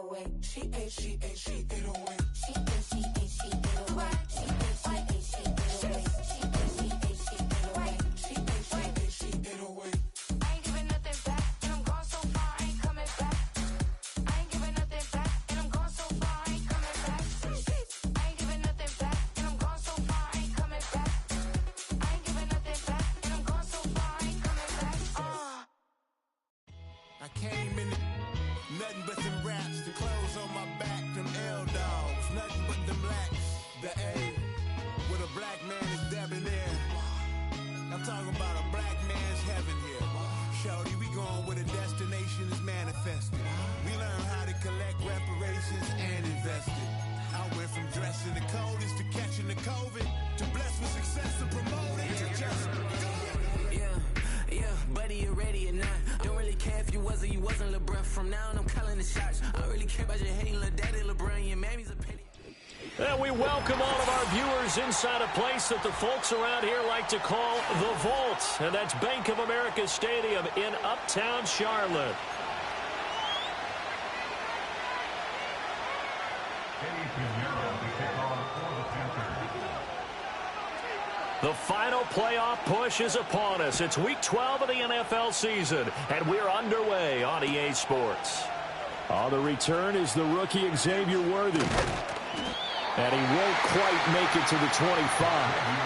away. She ate away. She ate away. She ate away. She ate away. She ate away. I ain't giving nothing back, and I'm gone so far, I ain't coming back. I ain't giving nothing back, and I'm gone so far, I ain't coming back. I ain't giving nothing back, and I'm gone so far, I ain't coming back. I ain't giving nothing back, and I'm gone so far, I ain't coming back. I came in nothing but them raps, the clothes on my back, them L-dogs, nothing but them blacks, the A, with a black man is debonair. I'm talking about a black man's heaven here. Shorty, we going where the destination is manifested. We learn how to collect reparations and invest it. I went from dressing the coldest to catching the COVID, to blessed with success to promote it, to just go. Yeah, buddy, you ready or not? Don't really care if you was or you wasn't LeBron. From now on, I'm calling the shots. I don't really care about your hating little daddy LeBron. Your mammy's a pity. And we welcome all of our viewers inside a place that the folks around here like to call the Vault. And that's Bank of America Stadium in Uptown Charlotte. The final playoff push is upon us. It's Week 12 of the NFL season, and we're underway on EA Sports. On the return is the rookie Xavier Worthy. And he won't quite make it to the 25.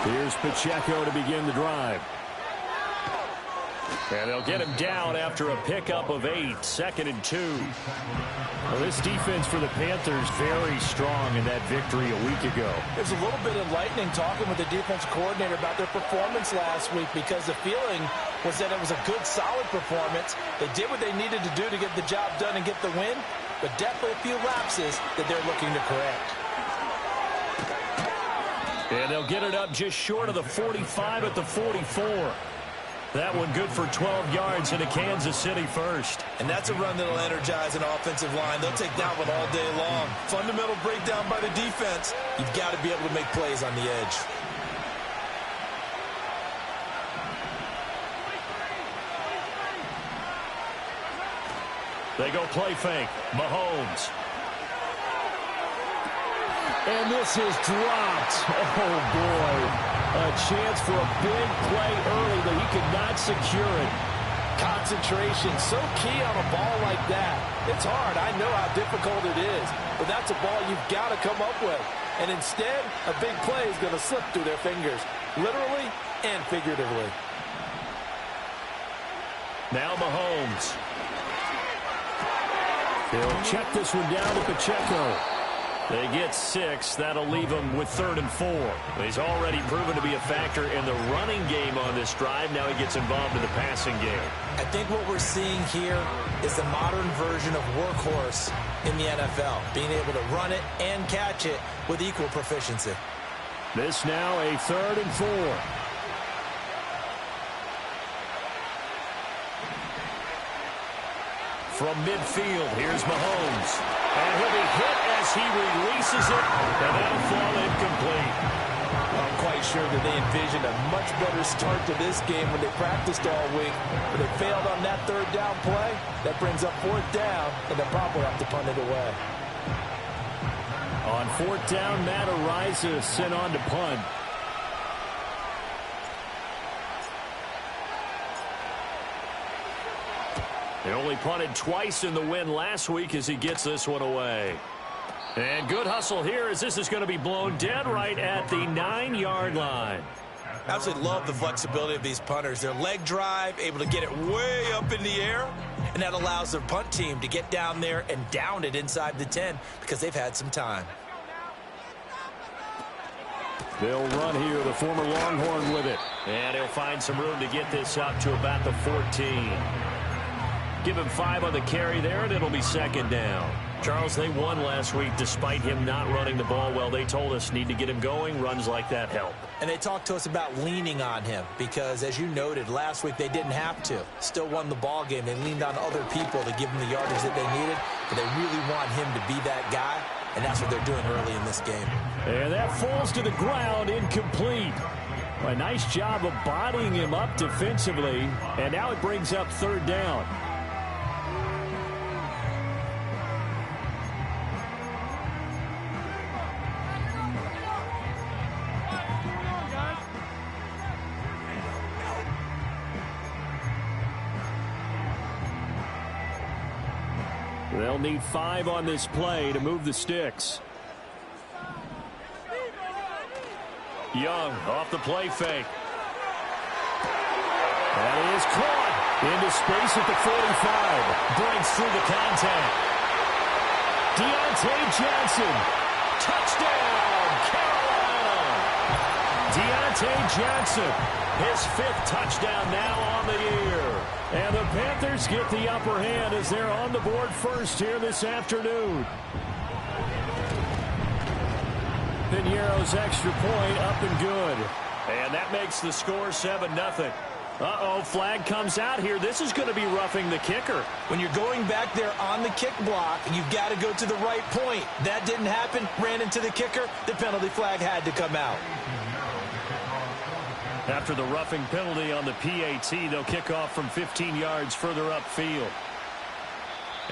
Here's Pacheco to begin the drive. And they'll get him down after a pickup of 8, 2nd and 2. Well, this defense for the Panthers very strong in that victory a week ago. There's a little bit of lightning talking with the defense coordinator about their performance last week, because the feeling was that it was a good, solid performance. They did what they needed to do to get the job done and get the win, but definitely a few lapses that they're looking to correct. And they'll get it up just short of the 45 at the 44. That one good for 12 yards into Kansas City first. And that's a run that'll energize an offensive line. They'll take that one all day long. Fundamental breakdown by the defense. You've got to be able to make plays on the edge. They go play fake. Mahomes. And this is dropped. Oh, boy. A chance for a big play early, but he could not secure it. Concentration, so key on a ball like that. It's hard. I know how difficult it is, but that's a ball you've got to come up with. And instead, a big play is going to slip through their fingers, literally and figuratively. Now Mahomes. He'll check this one down to Pacheco. They get 6. That'll leave him with 3rd and 4. He's already proven to be a factor in the running game on this drive. Now he gets involved in the passing game. I think what we're seeing here is the modern version of workhorse in the NFL, being able to run it and catch it with equal proficiency. This now a 3rd and 4. From midfield, here's Mahomes. And he'll be hit as he releases it, and that'll fall incomplete. I'm quite sure that they envisioned a much better start to this game when they practiced all week, but they failed on that 3rd down play. That brings up 4th down, and they'll probably have to punt it away. On 4th down, Matt Ariza sent on to punt. They only punted twice in the win last week as he gets this one away. And good hustle here as this is going to be blown dead right at the 9-yard line. Absolutely love the flexibility of these punters. Their leg drive, able to get it way up in the air, and that allows their punt team to get down there and down it inside the 10 because they've had some time. They'll run here, the former Longhorn with it. And he'll find some room to get this up to about the 14. Give him 5 on the carry there, and it'll be 2nd down. Charles, they won last week despite him not running the ball well. They told us need to get him going. Runs like that help. And they talked to us about leaning on him because, as you noted, last week they didn't have to. Still won the ball game. They leaned on other people to give them the yardage that they needed, but they really want him to be that guy, and that's what they're doing early in this game. And that falls to the ground, incomplete. A nice job of bodying him up defensively, and now it brings up third down. They'll need 5 on this play to move the sticks. Young off the play fake. That is caught into space at the 45. Breaks through the contact. Deontay Johnson. Touchdown, Carolina. Deontay Johnson. His 5th touchdown now on the year. And the Panthers get the upper hand as they're on the board first here this afternoon. Piñeiro's extra point up and good. And that makes the score 7-0. Uh-oh, flag comes out here. This is going to be roughing the kicker. When you're going back there on the kick block, you've got to go to the right point. That didn't happen. Ran into the kicker. The penalty flag had to come out. After the roughing penalty on the PAT, they'll kick off from 15 yards further upfield.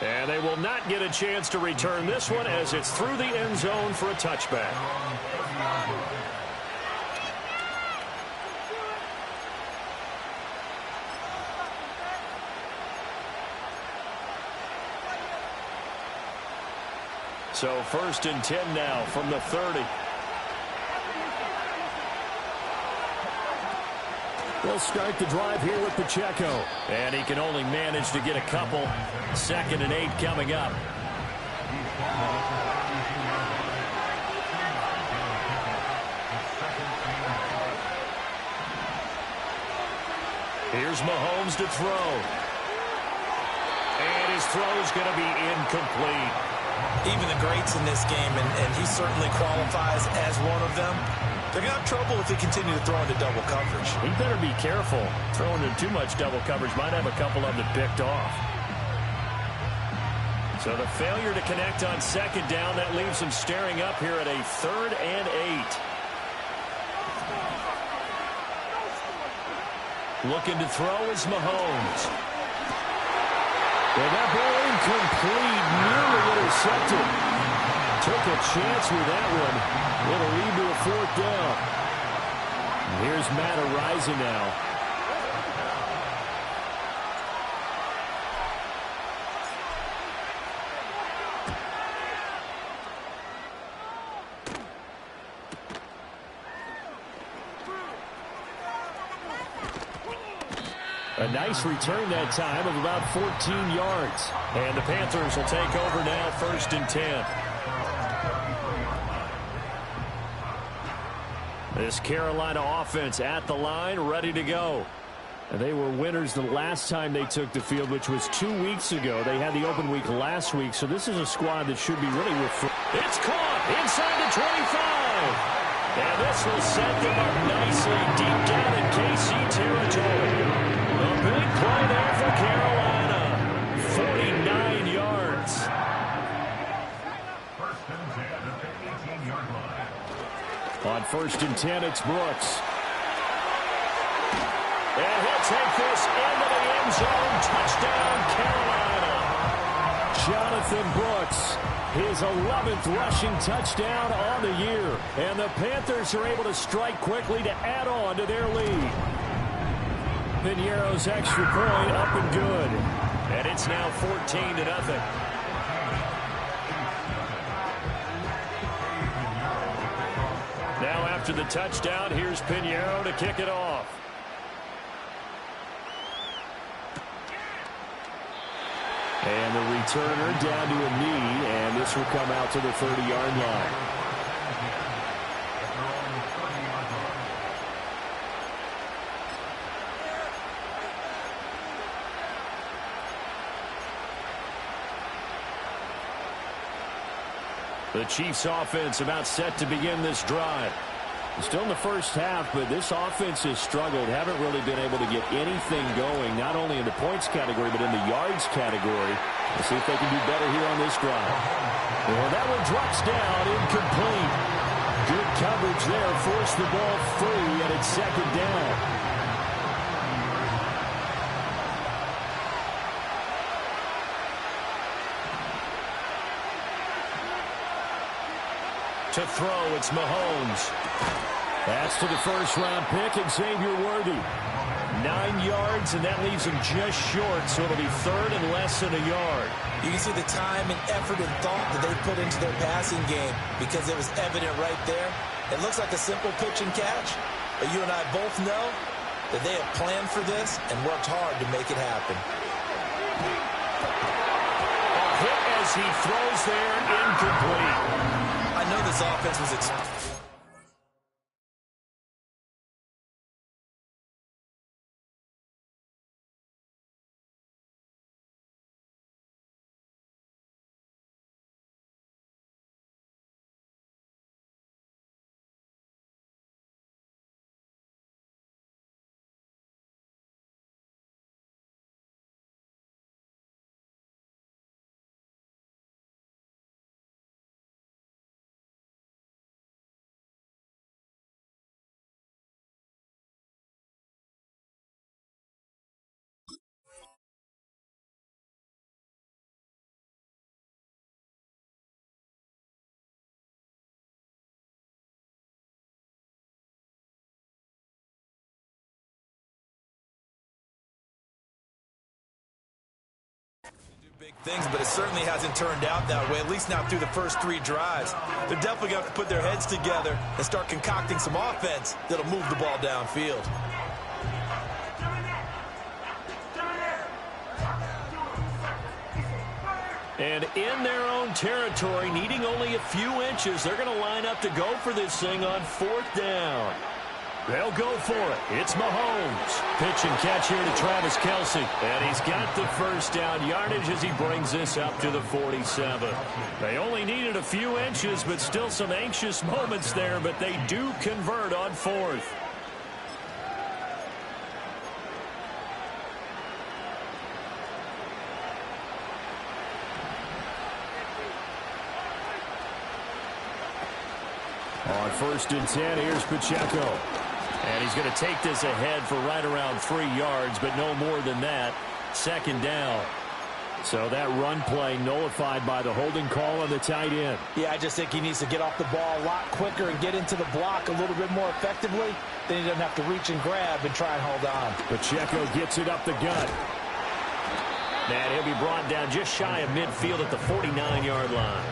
And they will not get a chance to return this one as it's through the end zone for a touchback. So 1st and 10 now from the 30. They'll start the drive here with Pacheco. And he can only manage to get a couple. 2nd and 8 coming up. Here's Mahomes to throw. And his throw is going to be incomplete. Even the greats in this game, and he certainly qualifies as one of them, they're going to have trouble if they continue to throw into double coverage. He better be careful. Throwing into too much double coverage might have a couple of them picked off. So the failure to connect on 2nd down, that leaves him staring up here at a 3rd and 8. Looking to throw is Mahomes. And that ball incomplete, nearly intercepted. Took a chance with that one. It'll lead to a 4th down. Here's Matt Araiza now. A nice return that time of about 14 yards. And the Panthers will take over now, 1st and 10. This Carolina offense at the line, ready to go. And they were winners the last time they took the field, which was 2 weeks ago. They had the open week last week, so this is a squad that should be really refreshed. It's caught inside the 25. And this will set them up nicely deep down in KC territory. A big play there for Carolina. 49 yards. On 1st and 10, it's Brooks. And he'll take this into the end zone. Touchdown, Carolina. Jonathan Brooks, his 11th rushing touchdown on the year. And the Panthers are able to strike quickly to add on to their lead. Piñeiro's extra point up and good. And it's now 14-0. Now after the touchdown, here's Piñeiro to kick it off. And the returner down to a knee, and this will come out to the 30-yard line. The Chiefs offense about set to begin this drive. Still in the first half, but this offense has struggled. Haven't really been able to get anything going, not only in the points category, but in the yards category. Let's see if they can do better here on this drive. Well, that one drops down, incomplete. Good coverage there, forced the ball free, and it's second down. To throw, it's Mahomes. That's to the first-round pick, Xavier Worthy. 9 yards, and that leaves him just short, so it'll be third and less than a yard. You can see the time and effort and thought that they put into their passing game because it was evident right there. It looks like a simple pitch and catch, but you and I both know that they have planned for this and worked hard to make it happen. A hit as he throws there, incomplete. I know this offense was big things, but it certainly hasn't turned out that way, at least not through the first 3 drives. They're definitely going to have to put their heads together and start concocting some offense that'll move the ball downfield. And in their own territory, needing only a few inches, they're going to line up to go for this thing on 4th down. They'll go for it. It's Mahomes. Pitch and catch here to Travis Kelce. And he's got the first down yardage as he brings this up to the 47. They only needed a few inches, but still some anxious moments there, but they do convert on 4th. On 1st and 10, here's Pacheco. And he's going to take this ahead for right around 3 yards, but no more than that. 2nd down. So that run play nullified by the holding call on the tight end. Yeah, I just think he needs to get off the ball a lot quicker and get into the block a little bit more effectively. Then he doesn't have to reach and grab and try and hold on. Pacheco gets it up the gut. And he'll be brought down just shy of midfield at the 49-yard line.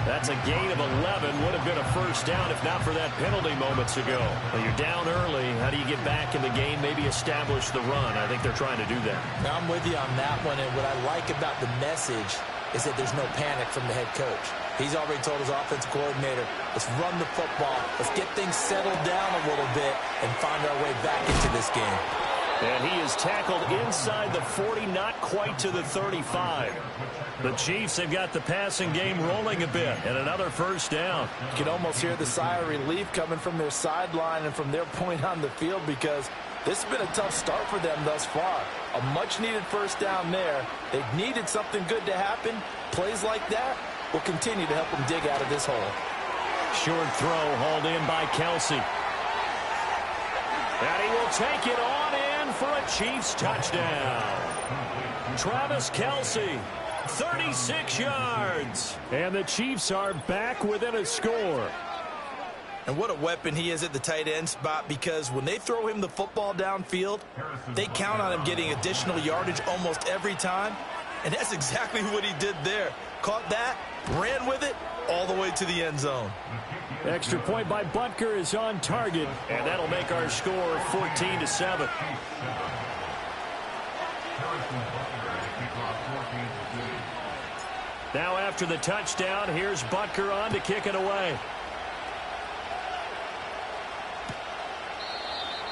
That's a gain of 11. Would have been a first down if not for that penalty moments ago. Well, you're down early. How do you get back in the game, maybe establish the run? I think they're trying to do that. Now, I'm with you on that one, and what I like about the message is that there's no panic from the head coach. He's already told his offensive coordinator, let's run the football, let's get things settled down a little bit and find our way back into this game. And he is tackled inside the 40, not quite to the 35. The Chiefs have got the passing game rolling a bit, and another first down. You can almost hear the sigh of relief coming from their sideline and from their point on the field because this has been a tough start for them thus far. A much-needed first down there. They've needed something good to happen. Plays like that will continue to help them dig out of this hole. Short throw hauled in by Kelce. And he will take it on in for a Chiefs touchdown. Travis Kelce, 36 yards. And the Chiefs are back within a score. And what a weapon he is at the tight end spot, because when they throw him the football downfield, they count on him getting additional yardage almost every time. And that's exactly what he did there. Caught that, ran with it, all the way to the end zone. Extra point by Butker is on target, and that'll make our score 14-7. Now after the touchdown, here's Butker on to kick it away.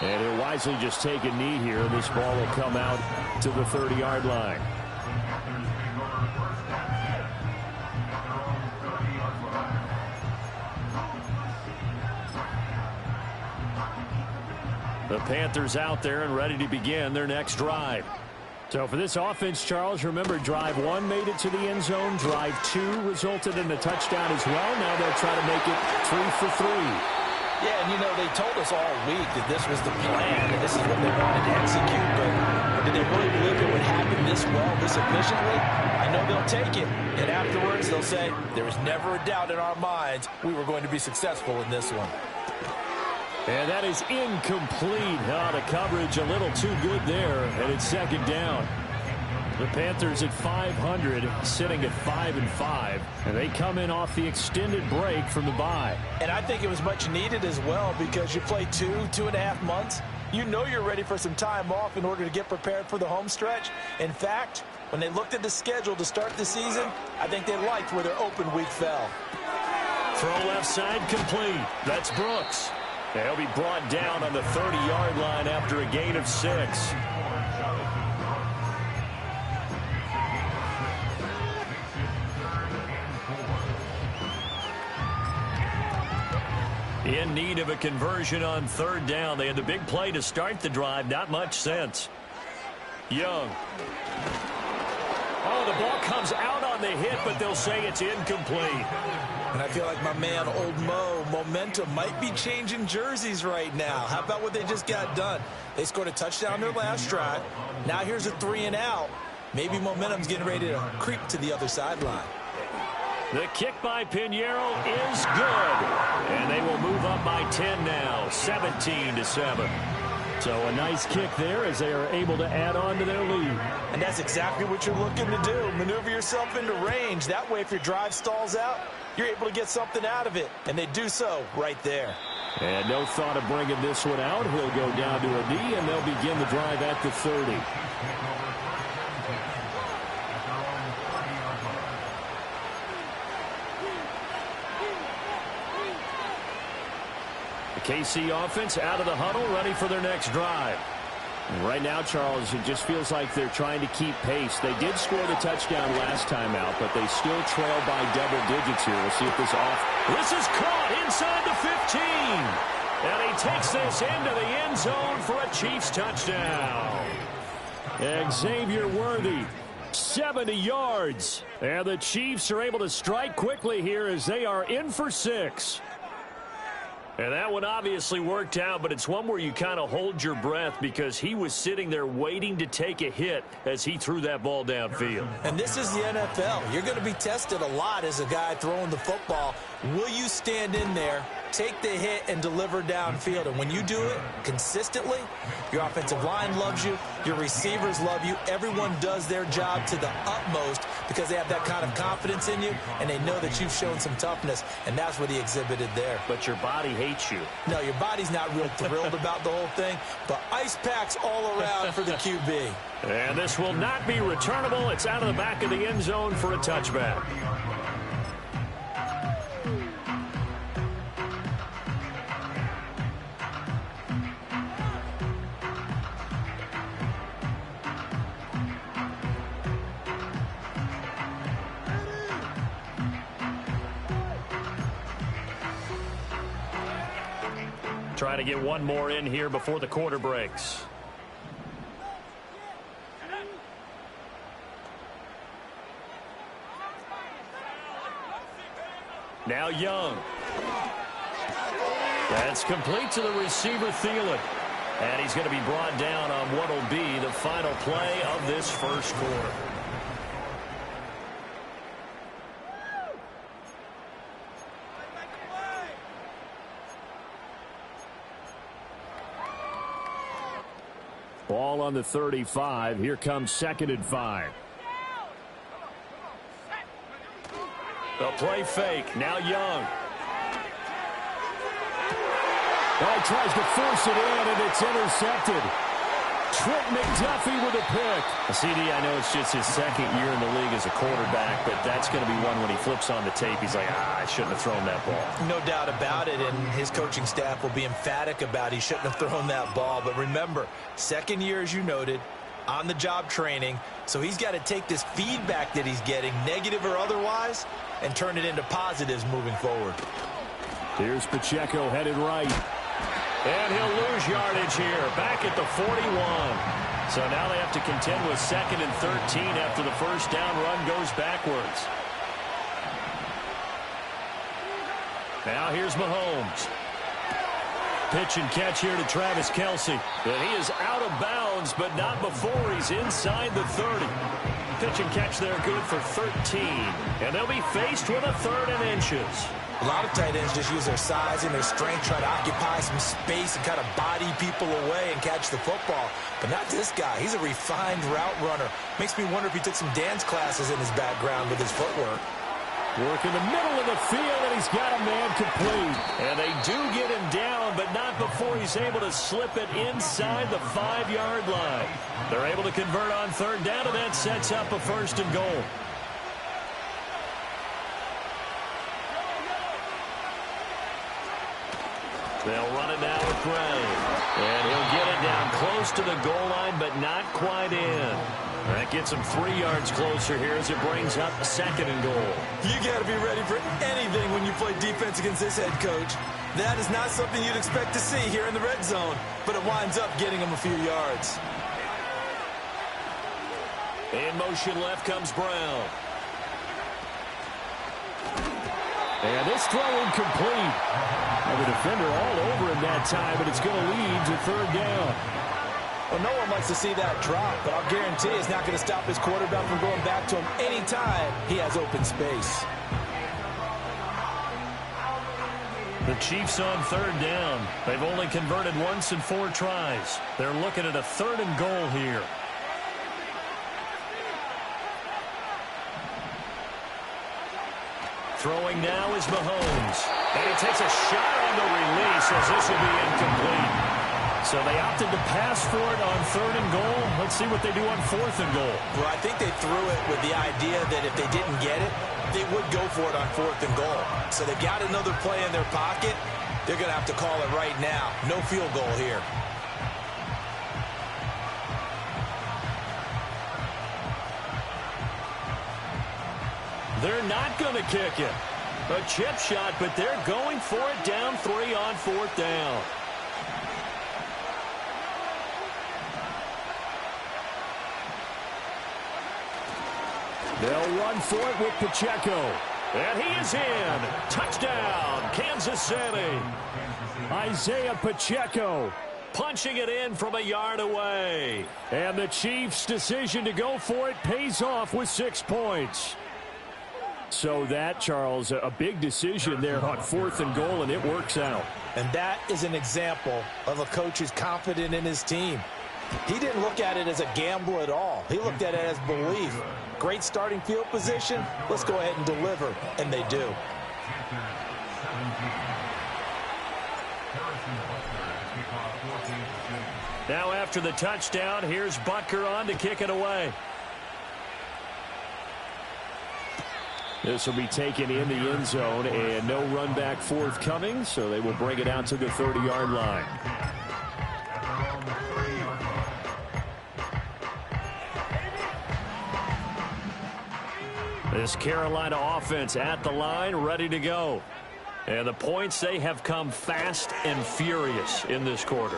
And he'll wisely just take a knee here, and this ball will come out to the 30-yard line. The Panthers out there and ready to begin their next drive. So for this offense, Charles, remember drive 1 made it to the end zone. Drive 2 resulted in a touchdown as well. Now they'll try to make it 3 for 3. Yeah, and they told us all week that this was the plan and this is what they wanted to execute. But did they really believe it would happen this well, this efficiently? I know they'll take it. And afterwards, they'll say, there was never a doubt in our minds we were going to be successful in this one. And that is incomplete. The coverage a little too good there, and it's second down. The Panthers at 500, sitting at 5-5, and they come in off the extended break from the bye. And I think it was much needed as well because you play 2.5 months. You know you're ready for some time off in order to get prepared for the home stretch. In fact, when they looked at the schedule to start the season, I think they liked where their open week fell. Throw left side complete. That's Brooks. He'll be brought down on the 30-yard line after a gain of 6. In need of a conversion on third down. They had the big play to start the drive. Not much sense. Young. Oh, the ball comes out on the hit, but they'll say it's incomplete. And I feel like my man, Old Mo, momentum might be changing jerseys right now. How about what they just got done? They scored a touchdown their last drive. Now here's a 3-and-out. Maybe momentum's getting ready to creep to the other sideline. The kick by Pinheiro is good. And they will move up by 10 now, 17-7. So a nice kick there as they are able to add on to their lead. And that's exactly what you're looking to do. Maneuver yourself into range. That way, if your drive stalls out, you're able to get something out of it. And they do so right there. And no thought of bringing this one out. He'll go down to a knee, and they'll begin the drive at the 30. KC offense out of the huddle, ready for their next drive. And right now, Charles, it just feels like they're trying to keep pace. They did score the touchdown last time out, but they still trail by double digits here. We'll see if this This is caught inside the 15. And he takes this into the end zone for a Chiefs touchdown. Xavier Worthy, 70 yards. And the Chiefs are able to strike quickly here as they are in for 6. And that one obviously worked out, but it's one where you kind of hold your breath because he was sitting there waiting to take a hit as he threw that ball downfield. And this is the NFL. You're going to be tested a lot as a guy throwing the football. Will you stand in there, take the hit, and deliver downfield? And when you do it consistently, your offensive line loves you, your receivers love you. Everyone does their job to the utmost because they have that kind of confidence in you, and they know that you've shown some toughness, and that's what he exhibited there. But your body hates you. No, your body's not real thrilled about the whole thing, but ice packs all around for the QB. And this will not be returnable. It's out of the back of the end zone for a touchback. Try to get one more in here before the quarter breaks. Now Young. That's complete to the receiver, Thielen. And he's going to be brought down on what will be the final play of this first quarter. Ball on the 35. Here comes 2nd and 5. The play fake. Now Young. Oh, he tries to force it in, and it's intercepted. Trent McDuffie with a pick. CD, I know it's just his 2nd year in the league as a quarterback, but that's going to be one when he flips on the tape. He's like, I shouldn't have thrown that ball. No doubt about it, and his coaching staff will be emphatic about he shouldn't have thrown that ball. But remember, 2nd year, as you noted, on-the-job training, so he's got to take this feedback that he's getting, negative or otherwise, and turn it into positives moving forward. Here's Pacheco headed right. And he'll lose yardage here, back at the 41. So now they have to contend with 2nd and 13 after the first down run goes backwards. Now here's Mahomes. Pitch and catch here to Travis Kelce. And he is out of bounds, but not before he's inside the 30. Pitch and catch there good for 13. And they'll be faced with a 3rd and inches. A lot of tight ends just use their size and their strength, try to occupy some space and kind of body people away and catch the football. But not this guy. He's a refined route runner. Makes me wonder if he took some dance classes in his background with his footwork. Work in the middle of the field, and he's got a man complete. And they do get him down, but not before he's able to slip it inside the 5-yard line. They're able to convert on 3rd down, and that sets up a 1st and goal. They'll run it now with Gray. And he'll get it down close to the goal line, but not quite in. That gets him 3 yards closer here as it brings up 2nd and goal. You got to be ready for anything when you play defense against this head coach. That is not something you'd expect to see here in the red zone, but it winds up getting him a few yards. In motion left comes Brown. And this throw incomplete. And the defender all over him that time, but it's going to lead to 3rd down. Well, no one likes to see that drop, but I'll guarantee it's not going to stop his quarterback from going back to him anytime he has open space. The Chiefs on 3rd down. They've only converted once in 4 tries. They're looking at a 3rd and goal here. Throwing now is Mahomes. And he takes a shot on the release as this will be incomplete. So they opted to pass for it on 3rd and goal. Let's see what they do on 4th and goal. Well, I think they threw it with the idea that if they didn't get it, they would go for it on 4th and goal. So they've got another play in their pocket. They're going to have to call it right now. No field goal here. They're not going to kick it. A chip shot, but they're going for it down 3 on 4th down. They'll run for it with Pacheco. And he is in. Touchdown, Kansas City. Isaiah Pacheco. Punching it in from a yard away. And the Chiefs' decision to go for it pays off with 6 points. So that, Charles, a big decision there on 4th and goal, and it works out. And that is an example of a coach who's confident in his team. He didn't look at it as a gamble at all. He looked at it as belief. Great starting field position. Let's go ahead and deliver. And they do. Now after the touchdown, here's Butker on to kick it away. This will be taken in the end zone, and no run back forthcoming, so they will bring it out to the 30-yard line. This Carolina offense at the line, ready to go. And the points, they have come fast and furious in this quarter.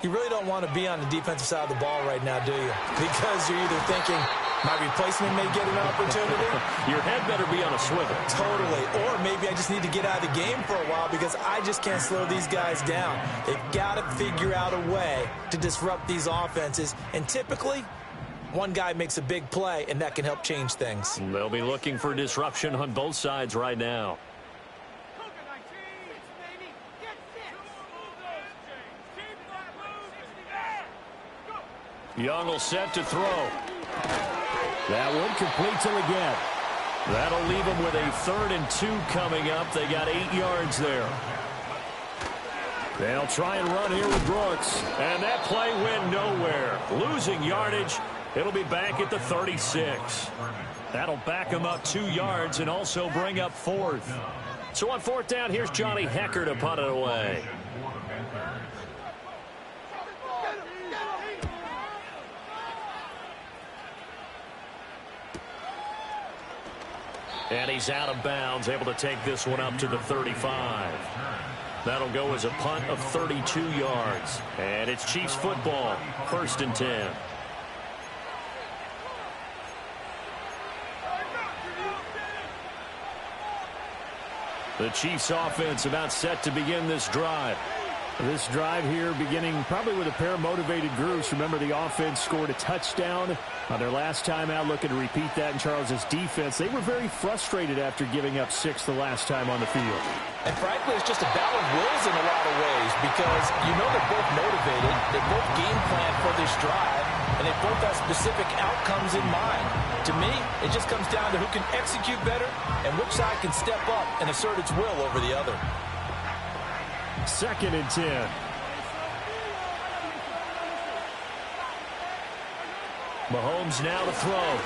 You really don't want to be on the defensive side of the ball right now, do you? Because you're either thinking, my replacement may get an opportunity. Your head better be on a swivel. Totally. Or maybe I just need to get out of the game for a while because I just can't slow these guys down. They've got to figure out a way to disrupt these offenses. And typically, one guy makes a big play, and that can help change things. They'll be looking for disruption on both sides right now. Young will set to throw. That one complete till again. That'll leave them with a 3rd and 2 coming up. They got 8 yards there. They'll try and run here with Brooks. And that play went nowhere. Losing yardage. It'll be back at the 36. That'll back them up 2 yards and also bring up 4th. So on 4th down, here's Johnny Hecker to punt it away. And he's out of bounds, able to take this one up to the 35. That'll go as a punt of 32 yards. And it's Chiefs football, 1st and 10. The Chiefs offense about set to begin this drive. This drive here beginning probably with a pair of motivated groups. Remember, the offense scored a touchdown on their last time out, looking to repeat that in Charles's defense. They were very frustrated after giving up 6 the last time on the field. And frankly, it's just a battle of wills in a lot of ways because you know they're both motivated. They both game plan for this drive, and they both have specific outcomes in mind. To me, it just comes down to who can execute better and which side can step up and assert its will over the other. 2nd and 10. Mahomes now to throw.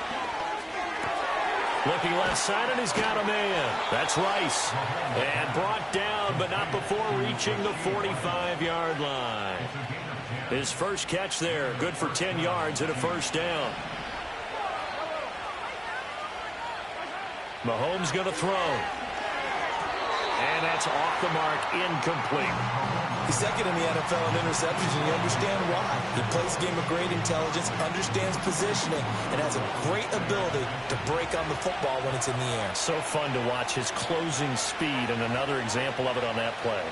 Looking left side, and he's got a man. That's Rice. And brought down, but not before reaching the 45-yard line. His first catch there, good for 10 yards and a first down. Mahomes going to throw. And that's off the mark, incomplete. He's second in the NFL in interceptions, and you understand why. He plays a game of great intelligence, understands positioning, and has a great ability to break on the football when it's in the air. So fun to watch his closing speed, and another example of it on that play.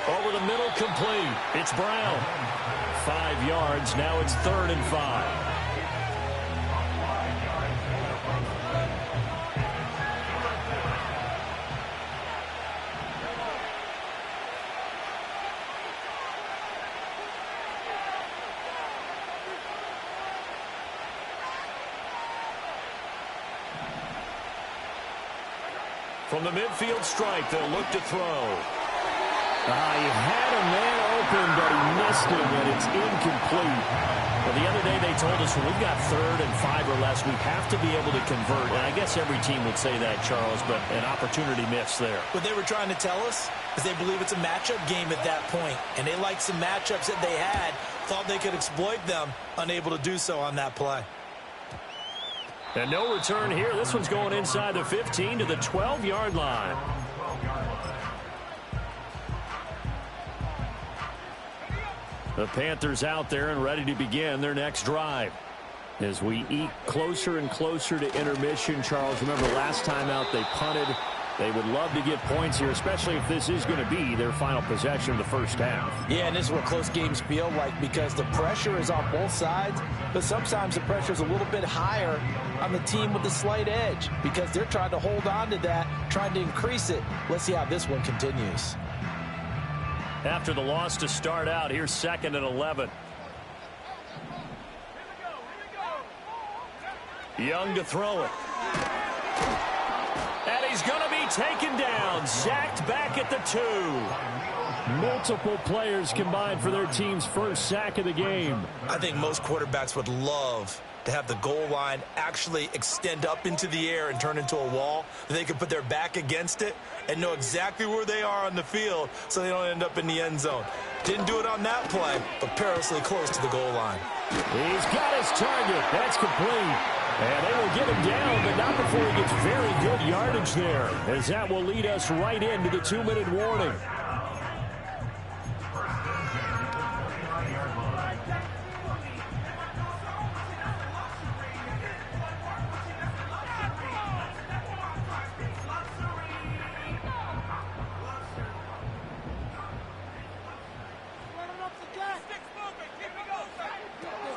Over the middle, complete. It's Brown. 5 yards. Now it's 3rd and 5. From the midfield stripe, they'll look to throw. He had a man open, but he missed him, and it's incomplete. Well, the other day they told us when we've got 3rd and 5 or less, we have to be able to convert. And I guess every team would say that, Charles, but an opportunity missed there. What they were trying to tell us is they believe it's a matchup game at that point, and they liked some matchups that they had, thought they could exploit them, unable to do so on that play. And no return here. This one's going inside the 15 to the 12-yard line. The Panthers out there and ready to begin their next drive. As we eat closer and closer to intermission, Charles, remember last time out they punted. They would love to get points here, especially if this is going to be their final possession of the first half. Yeah, and this is what close games feel like because the pressure is on both sides, but sometimes the pressure is a little bit higher on the team with the slight edge because they're trying to hold on to that, trying to increase it. Let's see how this one continues. After the loss to start out, here's 2nd and 11. Young to throw it. And he's going to be taken down, sacked back at the 2. Multiple players combined for their team's first sack of the game. I think most quarterbacks would love to have the goal line actually extend up into the air and turn into a wall. They can put their back against it and know exactly where they are on the field so they don't end up in the end zone. Didn't do it on that play, but perilously close to the goal line. He's got his target. That's complete. And they will get him down, but not before he gets very good yardage there, as that will lead us right into the 2-minute warning.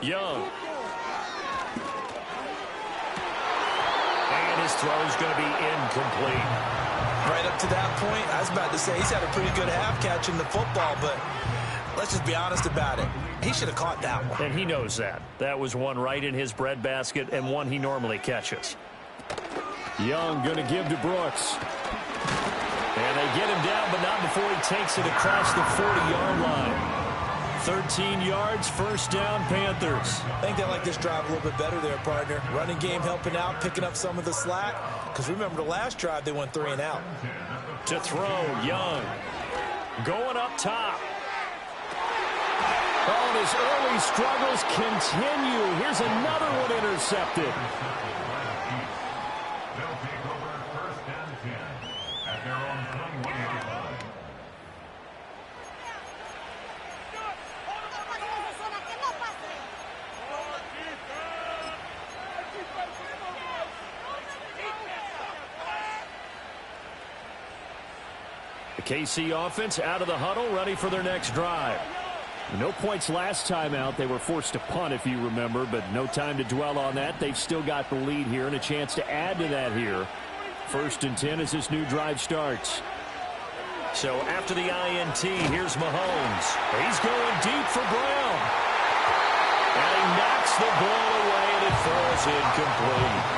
Young. And his throw's going to be incomplete. Right up to that point, I was about to say he's had a pretty good half catching the football, but let's just be honest about it. He should have caught that one. And he knows that. That was one right in his breadbasket and one he normally catches. Young going to give to Brooks. And they get him down, but not before he takes it across the 40-yard line. 13 yards, first down, Panthers. I think they like this drive a little bit better there, partner. Running game helping out, picking up some of the slack. Because remember the last drive, they went 3 and out. To throw, Young. Going up top. Oh, and his early struggles continue. Here's another one intercepted. The KC offense out of the huddle, ready for their next drive. No points last time out. They were forced to punt, if you remember, but no time to dwell on that. They've still got the lead here and a chance to add to that here. 1st and 10 as this new drive starts. So after the INT, here's Mahomes. He's going deep for Brown. And he knocks the ball away, and it falls incomplete.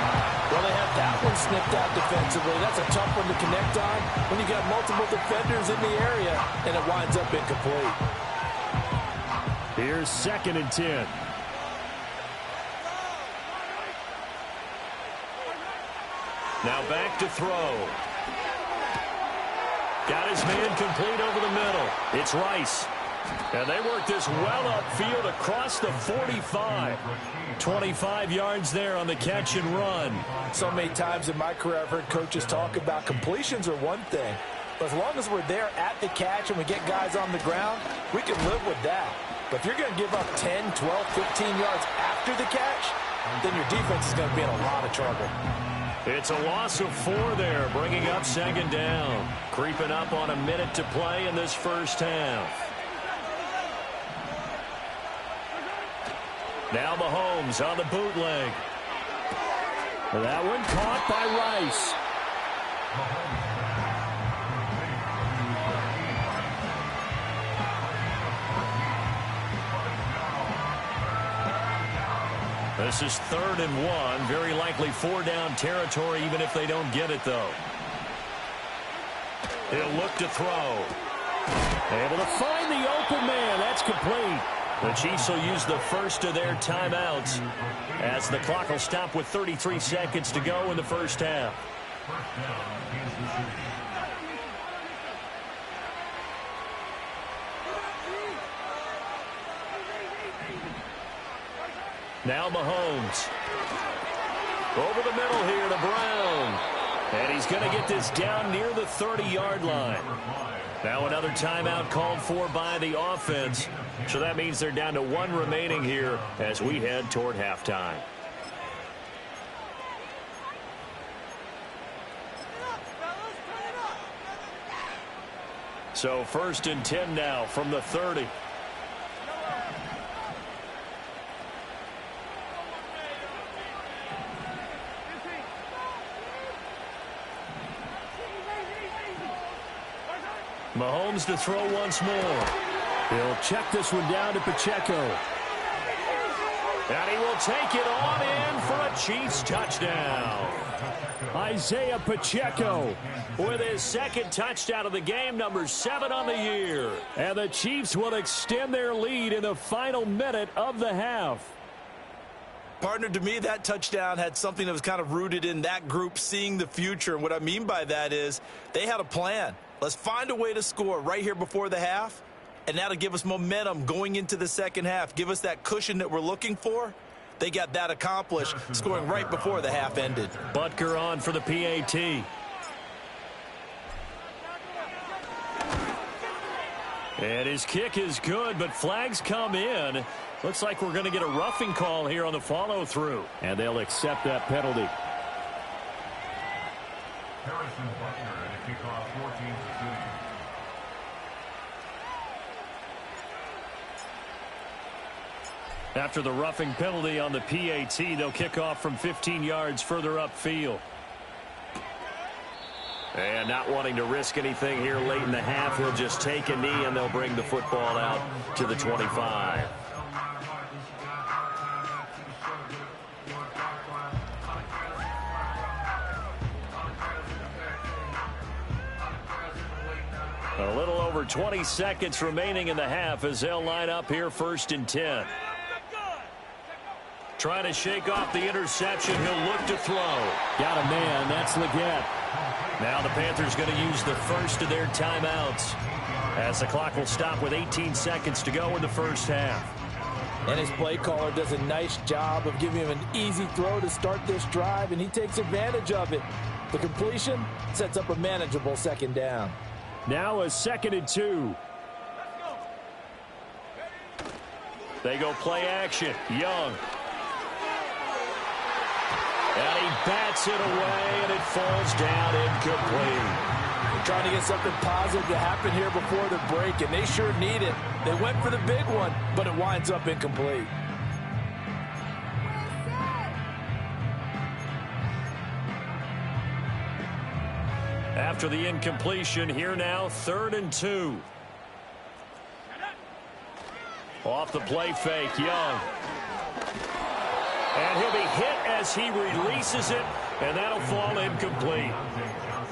Well, they have that one snipped out defensively. That's a tough one to connect on when you got multiple defenders in the area, and it winds up incomplete. Here's 2nd and 10. Now back to throw. Got his man complete over the middle. It's Rice. And they work this well upfield across the 45. 25 yards there on the catch and run. So many times in my career I've heard coaches talk about completions are one thing. But as long as we're there at the catch and we get guys on the ground, we can live with that. But if you're going to give up 10, 12, 15 yards after the catch, then your defense is going to be in a lot of trouble. It's a loss of 4 there, bringing up 2nd down. Creeping up on a minute to play in this first half. Now Mahomes on the bootleg. That one caught by Rice. This is 3rd and 1. Very likely 4-down territory, even if they don't get it, though. He'll look to throw. Able to find the open man. That's complete. The Chiefs will use the first of their timeouts as the clock will stop with 33 seconds to go in the first half. Now Mahomes. Over the middle here to Brown. And he's going to get this down near the 30-yard line. Now another timeout called for by the offense. So that means they're down to 1 remaining here as we head toward halftime. So 1st and 10 now from the 30. Mahomes to throw once more. He'll check this one down to Pacheco. And he will take it on in for a Chiefs touchdown. Isaiah Pacheco with his 2nd touchdown of the game, number 7 on the year. And the Chiefs will extend their lead in the final minute of the half. Partner, to me, that touchdown had something that was kind of rooted in that group seeing the future. And what I mean by that is they had a plan. Let's find a way to score right here before the half, and that'll give us momentum going into the second half. Give us that cushion that we're looking for. They got that accomplished, scoring right before the half ended. Butker on for the PAT. And his kick is good, but flags come in. Looks like we're going to get a roughing call here on the follow-through. And they'll accept that penalty. Harrison Butker at a kickoff, 14-2. After the roughing penalty on the PAT, they'll kick off from 15 yards further upfield. And not wanting to risk anything here late in the half, he'll just take a knee and they'll bring the football out to the 25. A little over 20 seconds remaining in the half as they'll line up here 1st and 10. Trying to shake off the interception. He'll look to throw. Got a man. That's Leggett. Now the Panthers going to use the first of their timeouts as the clock will stop with 18 seconds to go in the first half. And his play caller does a nice job of giving him an easy throw to start this drive, and he takes advantage of it. The completion sets up a manageable 2nd down. Now a 2nd and 2. They go play action. Young. And he bats it away, and it falls down incomplete. Trying to get something positive to happen here before the break, and they sure need it. They went for the big one, but it winds up incomplete. After the incompletion, here now, 3rd and 2. Off the play fake, Young. And he'll be hit as he releases it, and that'll fall incomplete.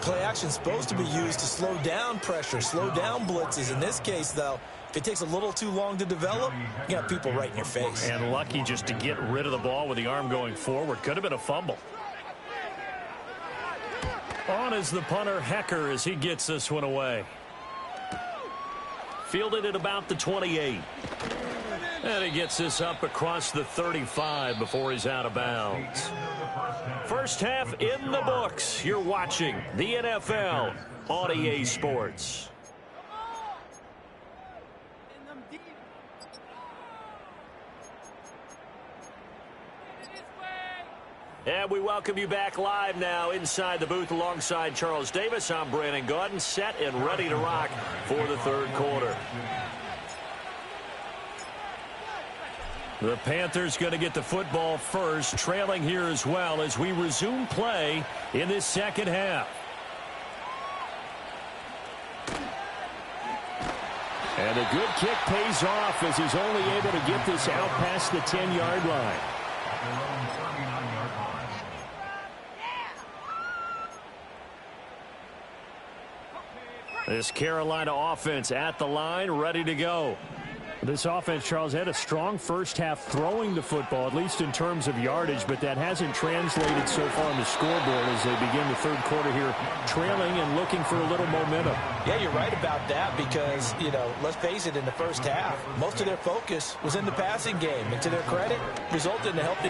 Play action is supposed to be used to slow down pressure, slow down blitzes. In this case, though, if it takes a little too long to develop, you got people right in your face. And lucky just to get rid of the ball with the arm going forward. Could have been a fumble. On is the punter, Hecker, as he gets this one away. Fielded at about the 28. And he gets this up across the 35 before he's out of bounds. First half in the books. You're watching the NFL on EA Sports. And we welcome you back live now inside the booth alongside Charles Davis. I'm Brandon Gaudin, set and ready to rock for the 3rd quarter. The Panthers going to get the football first, trailing here as well as we resume play in this 2nd half. And a good kick pays off as he's only able to get this out past the 10-yard line. This Carolina offense at the line, ready to go. This offense, Charles, had a strong first half throwing the football, at least in terms of yardage, but that hasn't translated so far on the scoreboard as they begin the 3rd quarter here, trailing and looking for a little momentum. Yeah, you're right about that because, let's face it, in the first half, most of their focus was in the passing game, and to their credit, resulted in a healthy.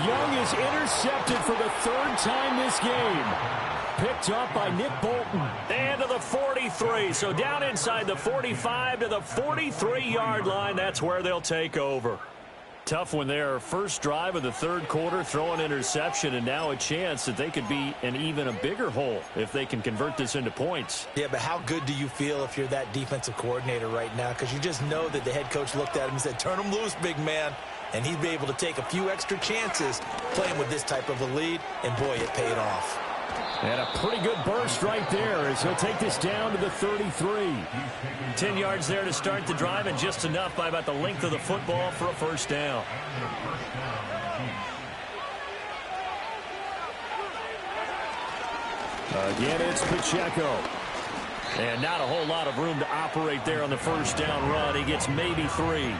Young is intercepted for the 3rd time this game. Picked up by Nick Bolton. And to the 43. So down inside the 45 to the 43-yard line. That's where they'll take over. Tough one there. First drive of the 3rd quarter, throw an interception, and now a chance that they could be in even a bigger hole if they can convert this into points. Yeah, but how good do you feel if you're that defensive coordinator right now? Because you just know that the head coach looked at him and said, turn him loose, big man. And he'd be able to take a few extra chances playing with this type of a lead, and boy, it paid off. And a pretty good burst right there as he'll take this down to the 33. 10 yards there to start the drive, and just enough by about the length of the football for a first down. Again, it's Pacheco. And not a whole lot of room to operate there on the first down run. He gets maybe 3.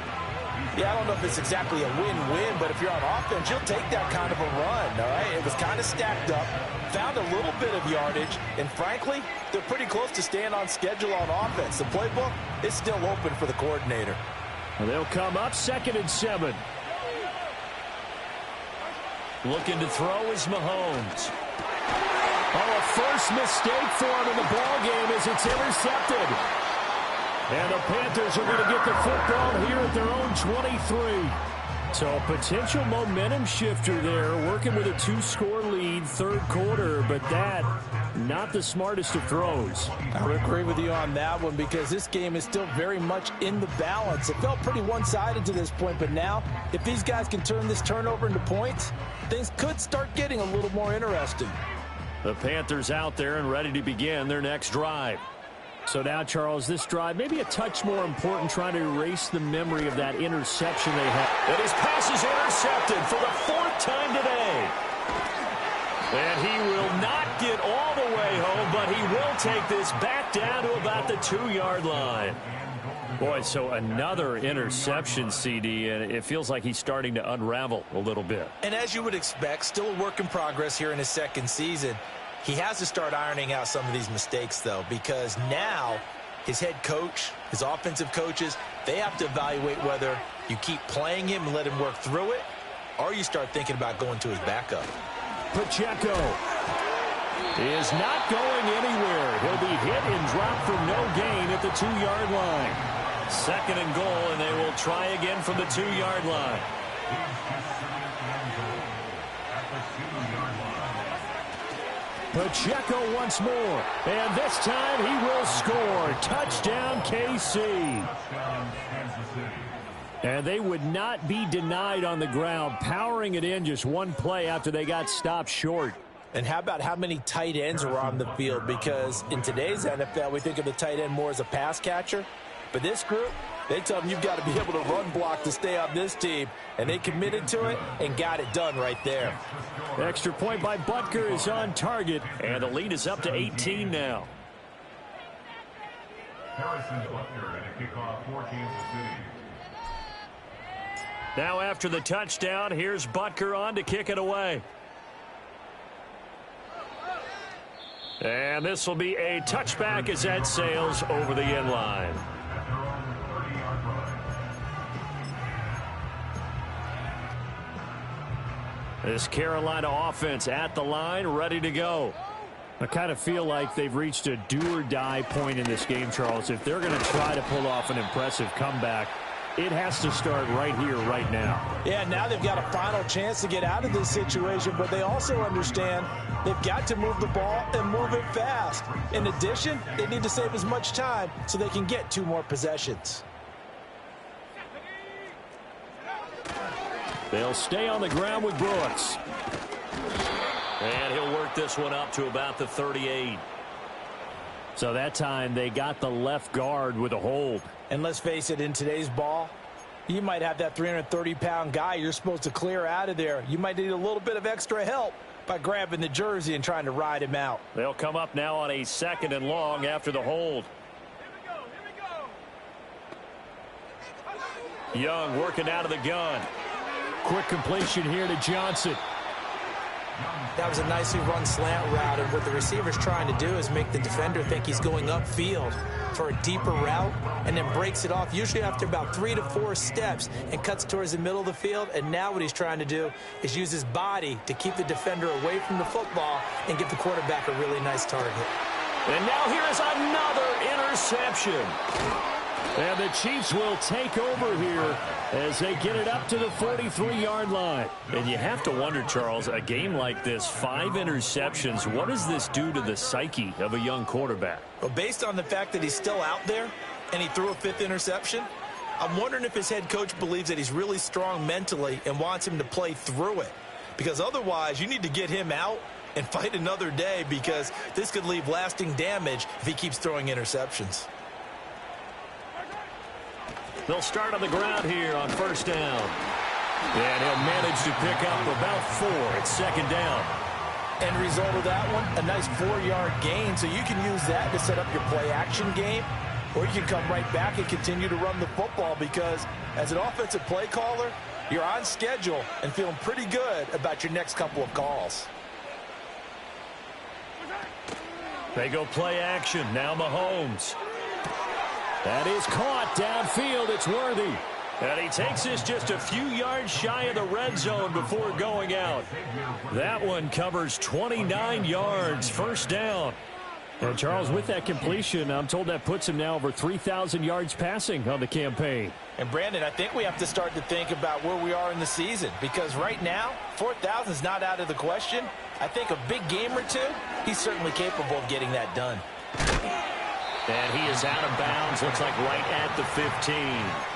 Yeah, I don't know if it's exactly a win-win, but if you're on offense, you'll take that kind of a run, all right? It was kind of stacked up, found a little bit of yardage, and frankly, they're pretty close to staying on schedule on offense. The playbook is still open for the coordinator. Well, they'll come up 2nd and 7. Looking to throw is Mahomes. Oh, a first mistake for him in the ballgame as it's intercepted. And the Panthers are going to get the football here at their own 23. So a potential momentum shifter there, working with a 2-score lead, 3rd quarter, but that, not the smartest of throws. I would agree with you on that one because this game is still very much in the balance. It felt pretty one-sided to this point, but now, if these guys can turn this turnover into points, things could start getting a little more interesting. The Panthers out there and ready to begin their next drive. So now, Charles, this drive may be a touch more important, trying to erase the memory of that interception they had. And his pass is intercepted for the 4th time today. And he will not get all the way home, but he will take this back down to about the 2-yard line. Boy, so another interception, CD, and it feels like he's starting to unravel a little bit. And as you would expect, still a work in progress here in his 2nd season. He has to start ironing out some of these mistakes, though, because now his head coach, his offensive coaches, they have to evaluate whether you keep playing him and let him work through it, or you start thinking about going to his backup. Pacheco is not going anywhere. He'll be hit and dropped for no gain at the 2-yard line. 2nd and goal, and they will try again from the 2-yard line. Pacheco once more. And this time he will score. Touchdown, KC. And they would not be denied on the ground, powering it in just one play after they got stopped short. And how about how many tight ends are on the field? Because in today's NFL, we think of the tight end more as a pass catcher. But this group, they tell them you've got to be able to run block to stay on this team. And they committed to it and got it done right there. Extra point by Butker is on target. And the lead is up to 18 now. Harrison Butker and a kickoff for Kansas City. Now after the touchdown, here's Butker on to kick it away. And this will be a touchback as that sails over the end line. This Carolina offense at the line, ready to go. I kind of feel like they've reached a do-or-die point in this game, Charles. If they're going to try to pull off an impressive comeback, it has to start right here, right now. Yeah, now they've got a final chance to get out of this situation, but they also understand they've got to move the ball and move it fast. In addition, they need to save as much time so they can get 2 more possessions. They'll stay on the ground with Brooks. And he'll work this one up to about the 38. So that time they got the left guard with a hold. And let's face it, in today's ball, you might have that 330-pound guy you're supposed to clear out of there. You might need a little bit of extra help by grabbing the jersey and trying to ride him out. They'll come up now on a 2nd and long after the hold. Young working out of the gun. Quick completion here to Johnson. That was a nicely run slant route, and what the receiver's trying to do is make the defender think he's going upfield for a deeper route, and then breaks it off usually after about 3 to 4 steps and cuts towards the middle of the field. And now what he's trying to do is use his body to keep the defender away from the football and give the quarterback a really nice target. And now here is another interception. And the Chiefs will take over here as they get it up to the 43-yard line. And you have to wonder, Charles, a game like this, 5 interceptions, what does this do to the psyche of a young quarterback? Well, based on the fact that he's still out there and he threw a 5th interception, I'm wondering if his head coach believes that he's really strong mentally and wants him to play through it. Because otherwise, you need to get him out and fight another day, because this could leave lasting damage if he keeps throwing interceptions. They'll start on the ground here on 1st down. And he'll manage to pick up about 4 at 2nd down. End result of that one, a nice 4-yard gain, so you can use that to set up your play-action game, or you can come right back and continue to run the football, because as an offensive play caller, you're on schedule and feeling pretty good about your next couple of calls. They go play action. Now Mahomes. That is caught downfield. It's Worthy. And he takes this just a few yards shy of the red zone before going out. That one covers 29 yards. 1st down. And Charles, with that completion, I'm told that puts him now over 3,000 yards passing on the campaign. And Brandon, I think we have to start to think about where we are in the season, because right now, 4,000 is not out of the question. I think a big game or 2, he's certainly capable of getting that done. And he is out of bounds, looks like right at the 15.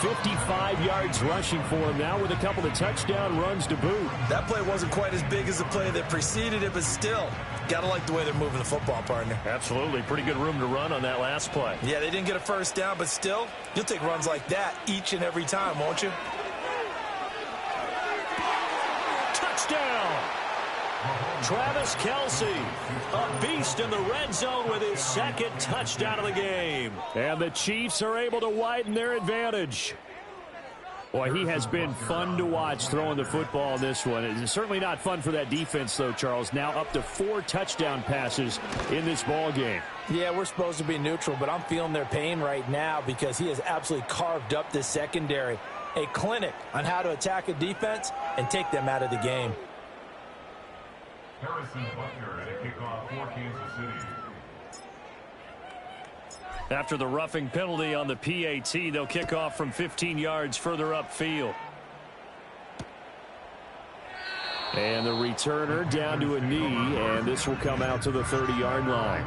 55 yards rushing for him now with a couple of touchdown runs to boot. That play wasn't quite as big as the play that preceded it, but still, gotta like the way they're moving the football, partner. Absolutely. Pretty good room to run on that last play. Yeah, they didn't get a 1st down, but still, you'll take runs like that each and every time, won't you? Touchdown! Travis Kelce, a beast in the red zone with his 2nd touchdown of the game. And the Chiefs are able to widen their advantage. Boy, he has been fun to watch throwing the football in this one. It's certainly not fun for that defense, though, Charles. Now up to 4 touchdown passes in this ball game. Yeah, we're supposed to be neutral, but I'm feeling their pain right now, because he has absolutely carved up this secondary. A clinic on how to attack a defense and take them out of the game. Harrison Butker and a kickoff for Kansas City. After the roughing penalty on the PAT, they'll kick off from 15 yards further upfield. And the returner down to a knee, and this will come out to the 30-yard line.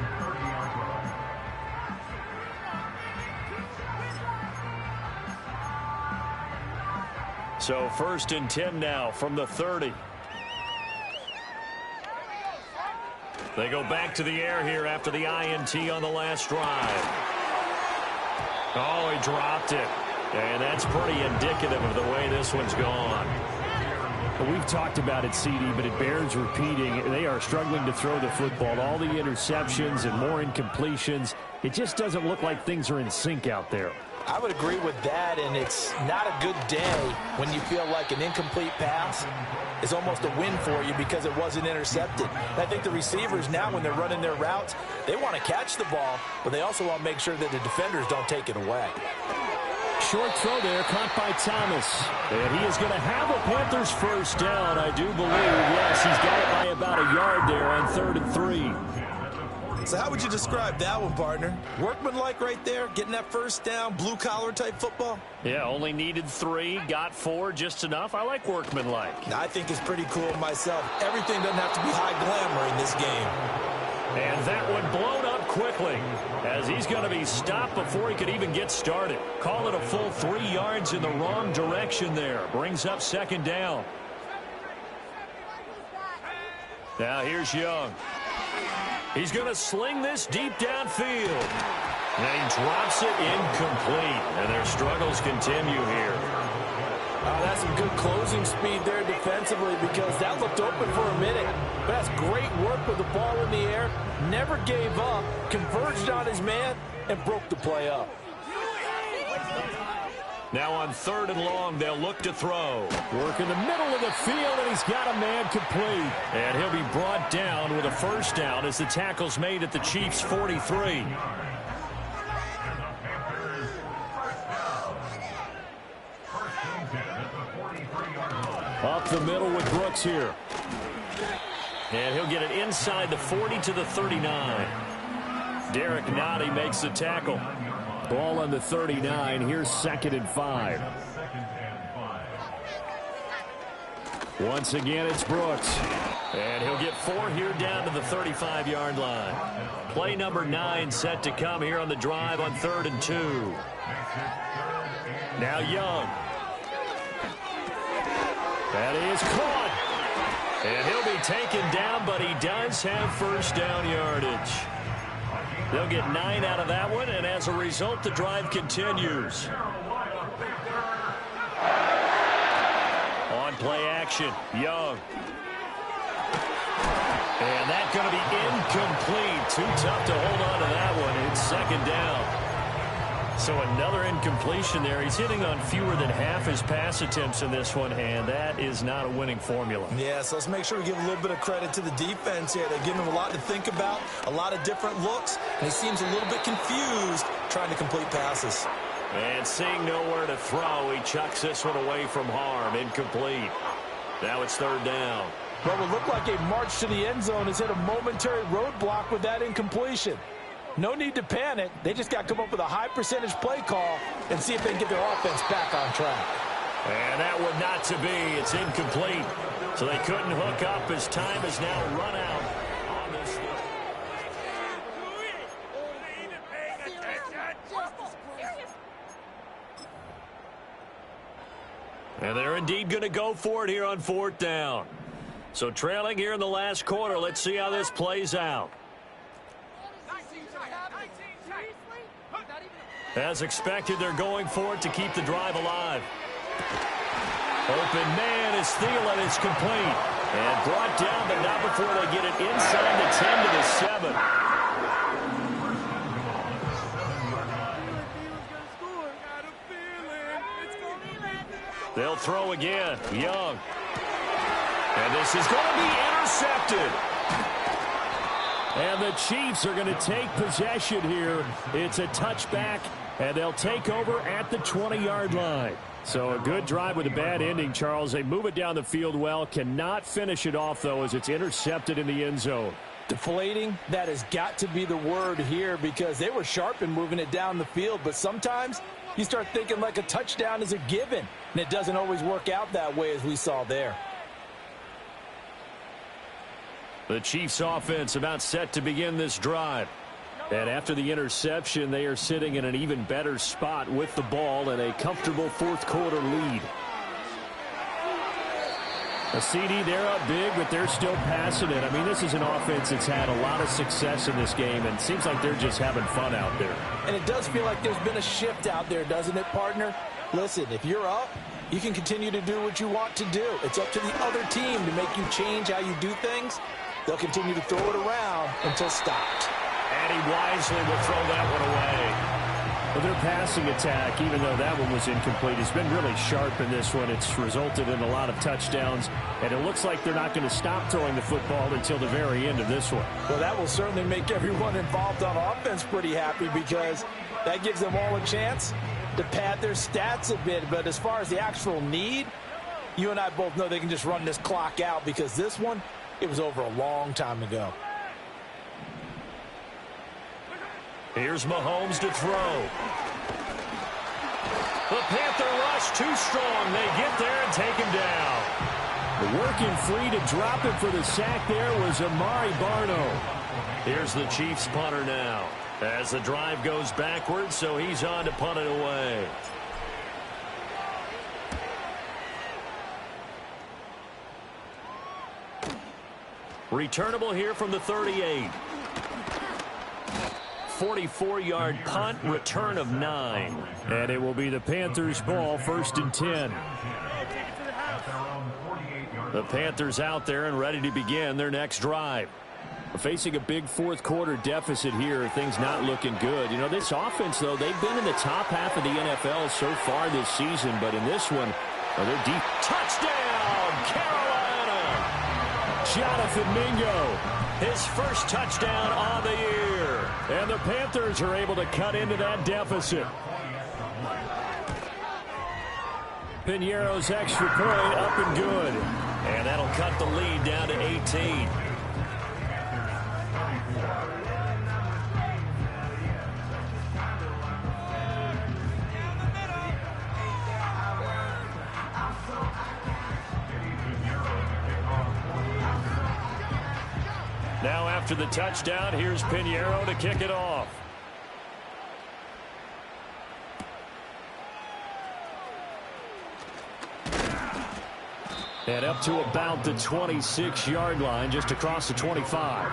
So 1st and 10 now from the 30. They go back to the air here after the INT on the last drive. Oh, he dropped it. And that's pretty indicative of the way this one's gone. We've talked about it, CD, but it bears repeating. They are struggling to throw the football. All the interceptions and more incompletions. It just doesn't look like things are in sync out there. I would agree with that, and it's not a good day when you feel like an incomplete pass is almost a win for you because it wasn't intercepted. And I think the receivers now, when they're running their routes, they want to catch the ball, but they also want to make sure that the defenders don't take it away. Short throw there, caught by Thomas. And he is going to have a Panthers first down, I do believe. Yes, he's got it by about a yard there on 3rd and 3. So how would you describe that one, partner? Workmanlike right there, getting that first down, blue-collar type football? Yeah, only needed 3, got 4, just enough. I like workmanlike. I think it's pretty cool myself. Everything doesn't have to be high glamour in this game. And that one blown up quickly as he's going to be stopped before he could even get started. Call it a full 3 yards in the wrong direction there. Brings up 2nd down. Now here's Young. He's going to sling this deep downfield. And he drops it incomplete. And their struggles continue here. That's some good closing speed there defensively because that looked open for a minute. But that's great work with the ball in the air. Never gave up, converged on his man, and broke the play up. Now on 3rd and long, they'll look to throw. Work in the middle of the field, and he's got a man complete. And he'll be brought down with a first down as the tackle's made at the Chiefs' 43. Up the middle with Brooks here. And he'll get it inside the 40 to the 39. Derek Nottie makes the tackle. Ball on the 39. Here's 2nd and 5. Once again, it's Brooks. And he'll get 4 here down to the 35-yard line. Play number 9 set to come here on the drive on 3rd and 2. Now Young. That is caught. And he'll be taken down, but he does have first down yardage. They'll get 9 out of that one, and as a result, the drive continues. On play action, Young. And that's going to be incomplete. Too tough to hold on to that one. It's 2nd down. So another incompletion there. He's hitting on fewer than half his pass attempts in this one, and that is not a winning formula. Yeah, so let's make sure we give a little bit of credit to the defense here. They're giving him a lot to think about, a lot of different looks, and he seems a little bit confused trying to complete passes. And seeing nowhere to throw, he chucks this one away from harm. Incomplete. Now it's 3rd down. What would look like a march to the end zone has hit a momentary roadblock with that incompletion. No need to panic. They just got to come up with a high percentage play call and see if they can get their offense back on track. And that would not to be. It's incomplete. So they couldn't hook up as time has now run out on this. And they're indeed going to go for it here on 4th down. So trailing here in the last quarter. Let's see how this plays out. As expected, they're going for it to keep the drive alive. Open man is Thielen. It's complete. And brought down, but not before they get it inside the 10 to the 7. They'll throw again. Young. And this is going to be intercepted. And the Chiefs are going to take possession here. It's a touchback, and they'll take over at the 20-yard line. So a good drive with a bad ending, Charles. They move it down the field well. Cannot finish it off, though, as it's intercepted in the end zone. Deflating, that has got to be the word here because they were sharp in moving it down the field. But sometimes you start thinking like a touchdown is a given, and it doesn't always work out that way as we saw there. The Chiefs offense about set to begin this drive. And after the interception, they are sitting in an even better spot with the ball and a comfortable fourth quarter lead. A CD, they're up big, but they're still passing it. I mean, this is an offense that's had a lot of success in this game, and it seems like they're just having fun out there. And it does feel like there's been a shift out there, doesn't it, partner? Listen, if you're up, you can continue to do what you want to do. It's up to the other team to make you change how you do things. They'll continue to throw it around until stopped. And he wisely will throw that one away. Well, their passing attack, even though that one was incomplete, has been really sharp in this one. It's resulted in a lot of touchdowns, and it looks like they're not going to stop throwing the football until the very end of this one. Well, that will certainly make everyone involved on offense pretty happy because that gives them all a chance to pad their stats a bit. But as far as the actual need, you and I both know they can just run this clock out because this one, it was over a long time ago. Here's Mahomes to throw. The Panther rush too strong. They get there and take him down. Working free to drop it for the sack there was Amari Barno. Here's the Chiefs punter now as the drive goes backwards, so he's on to punt it away. Returnable here from the 38. 44-yard punt, return of 9. And it will be the Panthers' ball, 1st and 10. The Panthers out there and ready to begin their next drive. Facing a big fourth quarter deficit here, things not looking good. You know, this offense, though, they've been in the top half of the NFL so far this season, but in this one, they're deep. Touchdown, Carolina! Jonathan Mingo, his first touchdown on the year. And the Panthers are able to cut into that deficit. Piñeiro's extra point up and good. And that'll cut the lead down to 18. Now after the touchdown, here's Piñeiro to kick it off. And up to about the 26-yard line, just across the 25.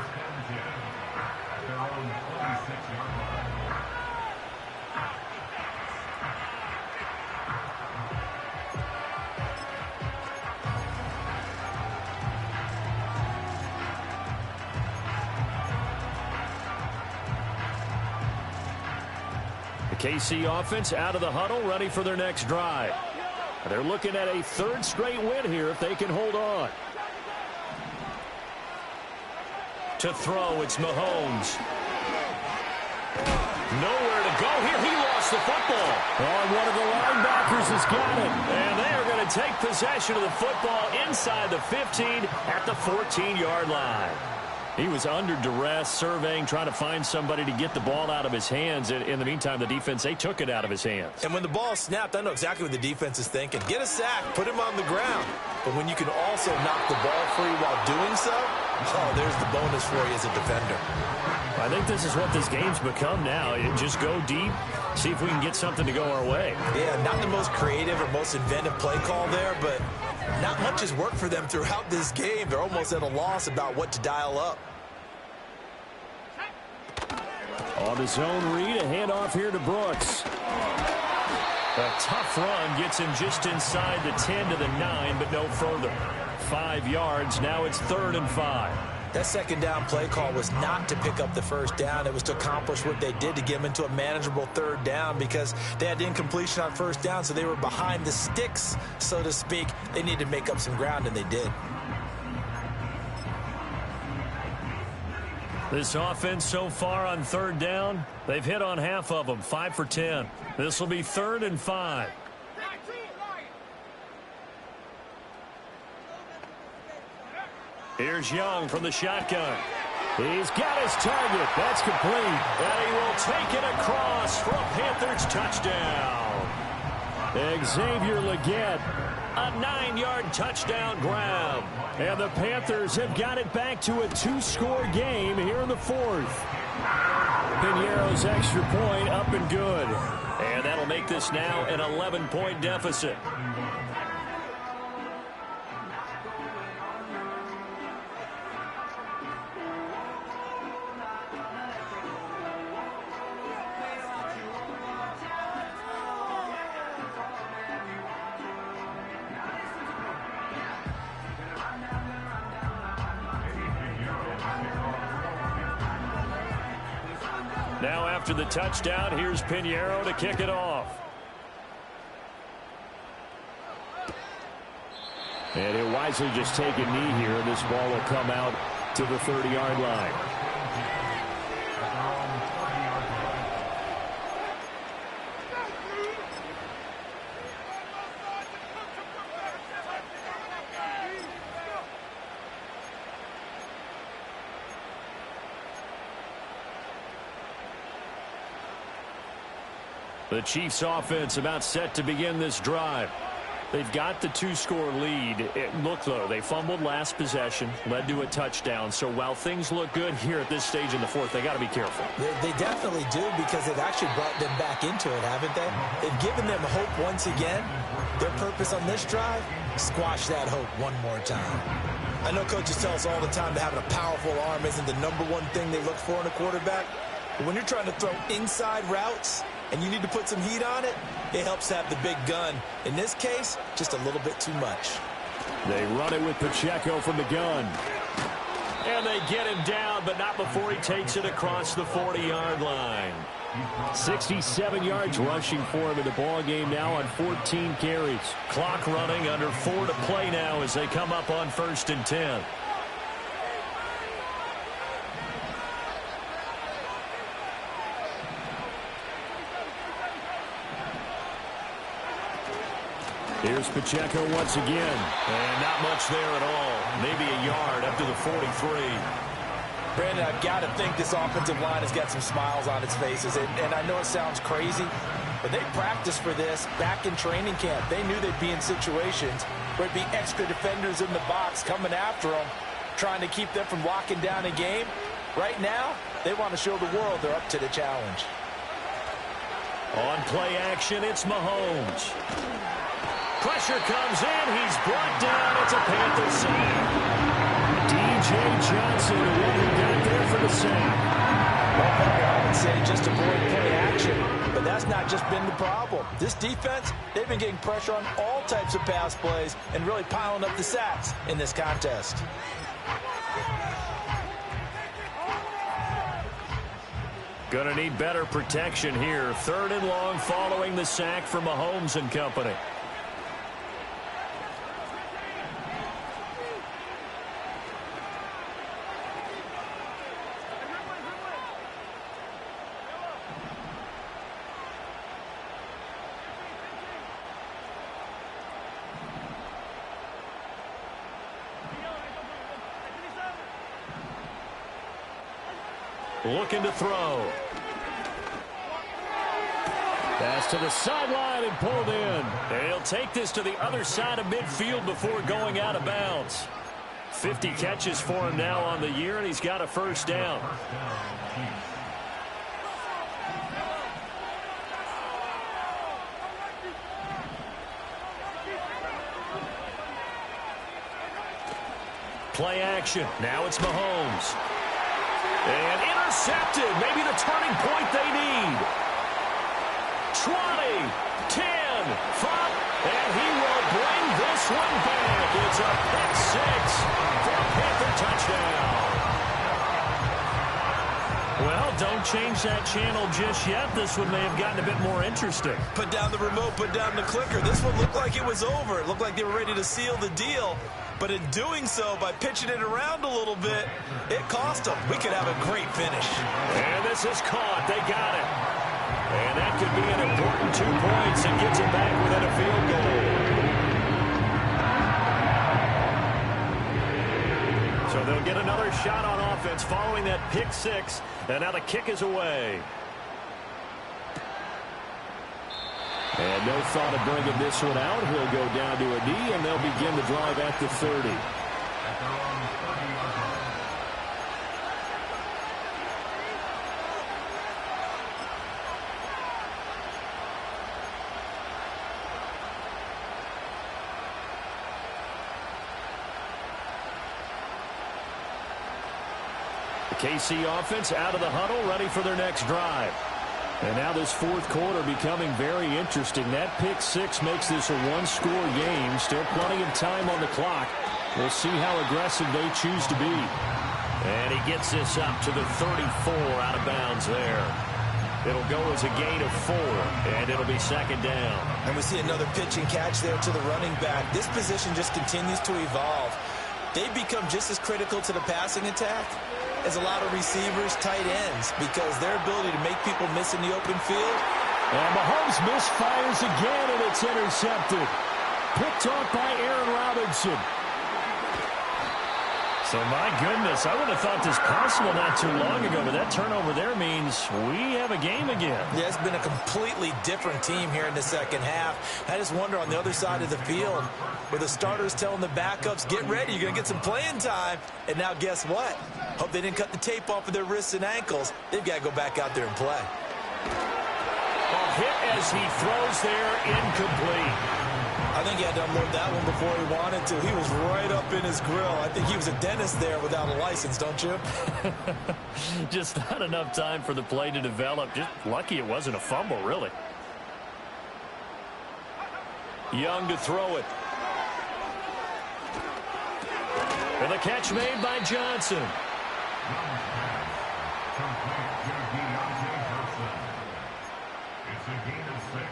The KC offense out of the huddle, ready for their next drive. They're looking at a third straight win here if they can hold on. To throw, it's Mahomes. Nowhere to go here. He lost the football. Oh, one of the linebackers has got it. And they are going to take possession of the football inside the 15 at the 14-yard line. He was under duress, surveying, trying to find somebody to get the ball out of his hands. In the meantime, the defense, they took it out of his hands. And when the ball snapped, I know exactly what the defense is thinking. Get a sack, put him on the ground. But when you can also knock the ball free while doing so, oh, there's the bonus for you as a defender. I think this is what this game's become now. Just go deep, see if we can get something to go our way. Yeah, not the most creative or most inventive play call there, but not much has worked for them throughout this game. They're almost at a loss about what to dial up. On the zone read, a handoff here to Brooks. A tough run gets him just inside the 10 to the 9, but no further. 5 yards, now it's 3rd and 5. That second down play call was not to pick up the first down. It was to accomplish what they did to get them into a manageable 3rd down because they had incompletion on first down, so they were behind the sticks, so to speak. They needed to make up some ground, and they did. This offense so far on 3rd down, they've hit on half of them, 5 for 10. This will be 3rd and 5. Here's Young from the shotgun. He's got his target. That's complete. And he will take it across for a Panthers touchdown. Xavier Legette A 9-yard touchdown grab. And the Panthers have got it back to a 2-score game here in the fourth. Piñeiro's extra point up and good. And that'll make this now an 11-point deficit. Now after the touchdown, here's Piñeiro to kick it off. And he'll wisely just take a knee here, and this ball will come out to the 30-yard line. The Chiefs offense about set to begin this drive. They've got the 2-score lead. Look, though, they fumbled last possession, led to a touchdown. So while things look good here at this stage in the fourth, they got to be careful. They definitely do, because they've actually brought them back into it, haven't they? They've given them hope once again. Their purpose on this drive, squash that hope one more time. I know coaches tell us all the time that having a powerful arm isn't the number one thing they look for in a quarterback. But when you're trying to throw inside routes and you need to put some heat on it, it helps to have the big gun. In this case, just a little bit too much. They run it with Pacheco from the gun. And they get him down, but not before he takes it across the 40-yard line. 67 yards rushing for him in the ball game now on 14 carries. Clock running, under 4 to play now as they come up on 1st and 10. Here's Pacheco once again. And not much there at all. Maybe a yard up to the 43. Brandon, I've got to think this offensive line has got some smiles on its faces. And I know it sounds crazy, but they practiced for this back in training camp. They knew they'd be in situations where it'd be extra defenders in the box coming after them, trying to keep them from locking down a game. Right now, they want to show the world they're up to the challenge. On play action, it's Mahomes. Pressure comes in. He's brought down. It's a Panther sack. DJ Johnson, the one who got there for the sack. Well, I would say just avoid play action, but that's not just been the problem. This defense, they've been getting pressure on all types of pass plays and really piling up the sacks in this contest. Going to need better protection here. 3rd and long following the sack from Mahomes and company. Looking to throw. Pass to the sideline and pulled in. They'll take this to the other side of midfield before going out of bounds. 50 catches for him now on the year, and he's got a 1st down. Play action. Now it's Mahomes. And intercepted. Maybe the turning point they need. 20, 10, 5, and he will bring this one back. It's a pick 6 for a Panther touchdown. Well, don't change that channel just yet. This one may have gotten a bit more interesting. Put down the remote, put down the clicker. This one looked like it was over. It looked like they were ready to seal the deal. But in doing so, by pitching it around a little bit, it cost them. We could have a great finish. And this is caught. They got it. And that could be an important 2 points and gets it back within a field goal. So they'll get another shot on offense following that pick 6. And now the kick is away. And no thought of bringing this one out. He'll go down to a knee, and they'll begin the drive at the 30. At their own 30-yard line. The KC offense out of the huddle, ready for their next drive. And now this fourth quarter becoming very interesting. That pick six makes this a one-score game. Still plenty of time on the clock. We'll see how aggressive they choose to be. And he gets this up to the 34 out of bounds there. It'll go as a gain of 4, and it'll be second down. And we see another pitch and catch there to the running back. This position just continues to evolve. They've become just as critical to the passing attack as a lot of receivers, tight ends, because their ability to make people miss in the open field. And Mahomes misfires again, and it's intercepted. Picked off by Aaron Robinson. So, my goodness, I would have thought this possible not too long ago, but that turnover there means we have a game again. Yeah, it's been a completely different team here in the second half. I just wonder on the other side of the field, where the starters telling the backups, get ready, you're going to get some playing time. And now guess what? Hope they didn't cut the tape off of their wrists and ankles. They've got to go back out there and play. A hit as he throws there, incomplete. I think he had to unload that one before he wanted to. He was right up in his grill. I think he was a dentist there without a license, don't you? Just not enough time for the play to develop. Just lucky it wasn't a fumble, really. Young to throw it. And the catch made by Johnson. It's a gain of 6.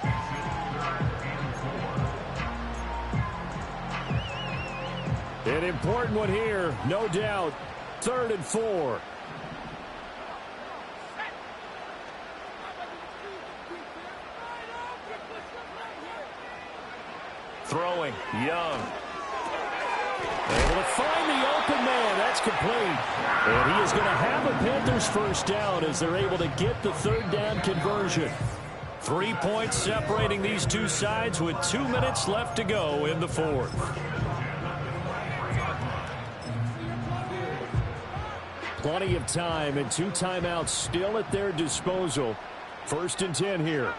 It's in 3rd and 4. An important one here, no doubt. 3rd and 4. Throwing, Young. Able to find the open man. That's complete. And he is going to have a Panthers first down as they're able to get the 3rd down conversion. 3 points separating these two sides with 2 minutes left to go in the fourth. Plenty of time and 2 timeouts still at their disposal. 1st and 10 here.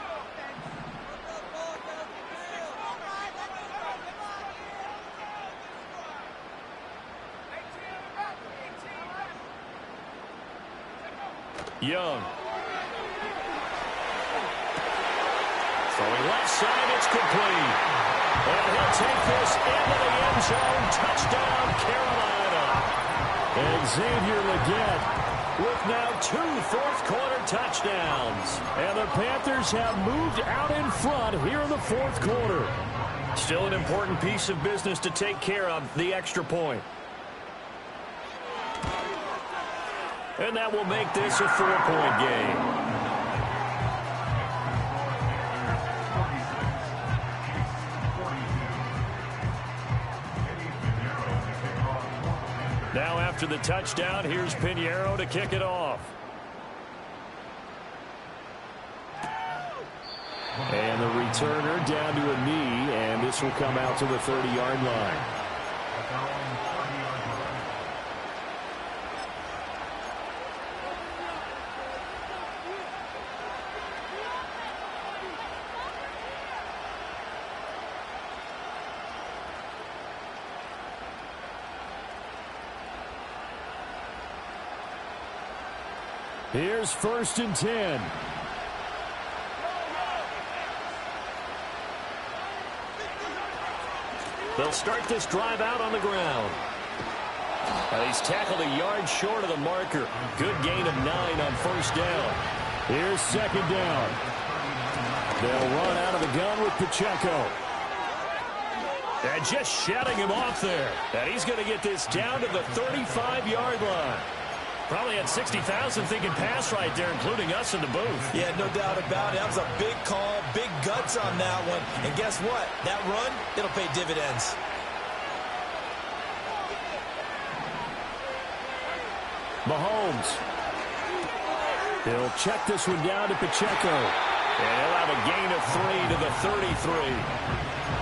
Young. Throwing left side, it's complete. And he'll take this into the end zone. Touchdown, Carolina. And Xavier Legette with now 2 fourth-quarter touchdowns. And the Panthers have moved out in front here in the fourth quarter. Still an important piece of business to take care of, the extra point. And that will make this a 4-point game. Now after the touchdown, here's Pinheiro to kick it off. And the returner down to a knee, and this will come out to the 30-yard line. Here's 1st and 10. They'll start this drive out on the ground. He's tackled a yard short of the marker. Good gain of 9 on 1st down. Here's 2nd down. They'll run out of the gun with Pacheco. And just shutting him off there. And he's going to get this down to the 35-yard line. Probably had 60,000 thinking pass right there, including us in the booth. Yeah, no doubt about it. That was a big call, big guts on that one. And guess what? That run, it'll pay dividends. Mahomes. He'll check this one down to Pacheco. And he'll have a gain of 3 to the 33.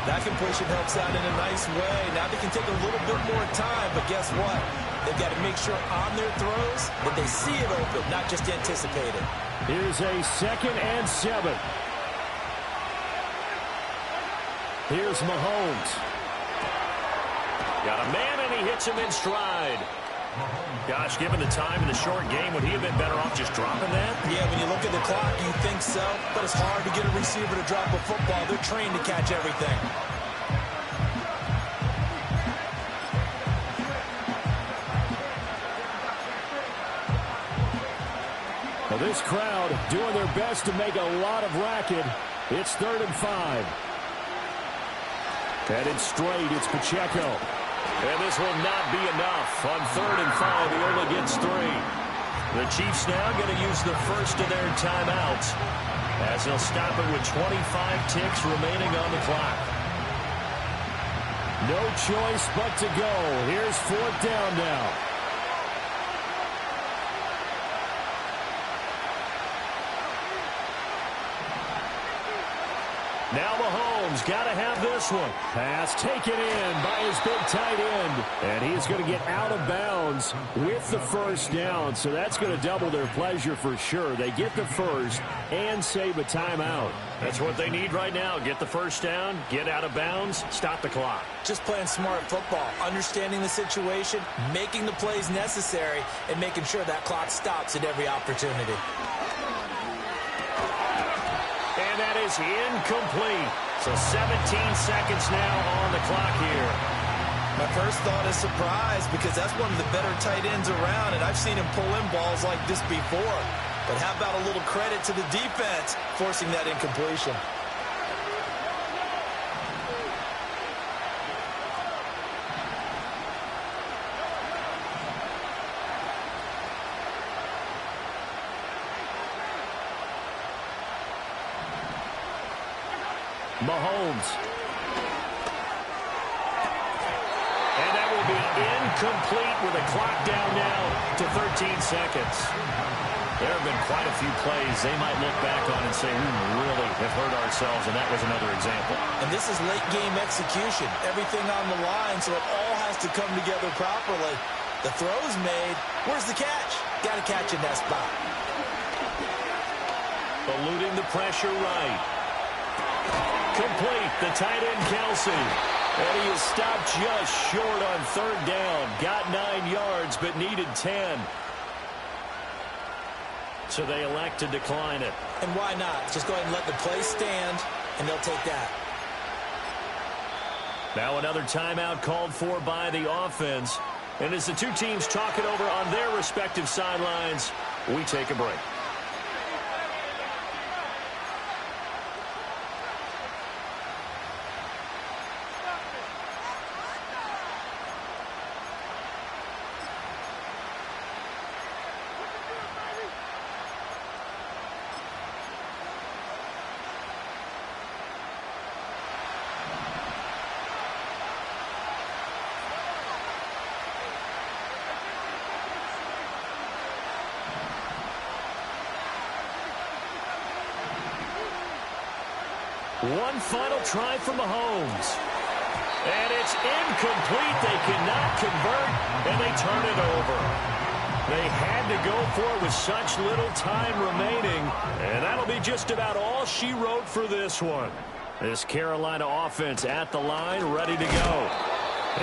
That completion helps out in a nice way. Now they can take a little bit more time, but guess what? They've got to make sure on their throws that they see it open, not just anticipate it. Here's a 2nd and 7. Here's Mahomes. Got a man, and he hits him in stride. Gosh, given the time in the short game, would he have been better off just dropping that? Yeah, when you look at the clock, you think so, but it's hard to get a receiver to drop a football. They're trained to catch everything. Well, this crowd doing their best to make a lot of racket. It's 3rd and 5. Headed straight, it's Pacheco. And this will not be enough. On 3rd and 5, he only gets 3. The Chiefs now going to use the first of their timeouts as they'll stop it with 25 ticks remaining on the clock. No choice but to go. Here's 4th down now. Now Mahomes got to have this one. Pass taken in by his big tight end. And he's going to get out of bounds with the 1st down. So that's going to double their pleasure for sure. They get the first and save a timeout. That's what they need right now. Get the 1st down, get out of bounds, stop the clock. Just playing smart football, understanding the situation, making the plays necessary, and making sure that clock stops at every opportunity. And that is incomplete. So 17 seconds now on the clock here. My first thought is surprise because that's one of the better tight ends around, and I've seen him pull in balls like this before. But how about a little credit to the defense forcing that incompletion? Mahomes. And that will be incomplete with a clock down now to 13 seconds. There have been quite a few plays they might look back on and say, we really have hurt ourselves, and that was another example. And this is late-game execution. Everything on the line, so it all has to come together properly. The throw's made. Where's the catch? Got to catch in that spot. Eluding the pressure right. Complete, the tight end Kelsey. And he is stopped just short on 3rd down. Got 9 yards, but needed 10. So they elect to decline it. And why not? Just go ahead and let the play stand, and they'll take that. Now another timeout called for by the offense. And as the two teams talk it over on their respective sidelines, we take a break. One final try for Mahomes. And it's incomplete. They cannot convert, and they turn it over. They had to go for it with such little time remaining, and that'll be just about all she wrote for this one. This Carolina offense at the line, ready to go.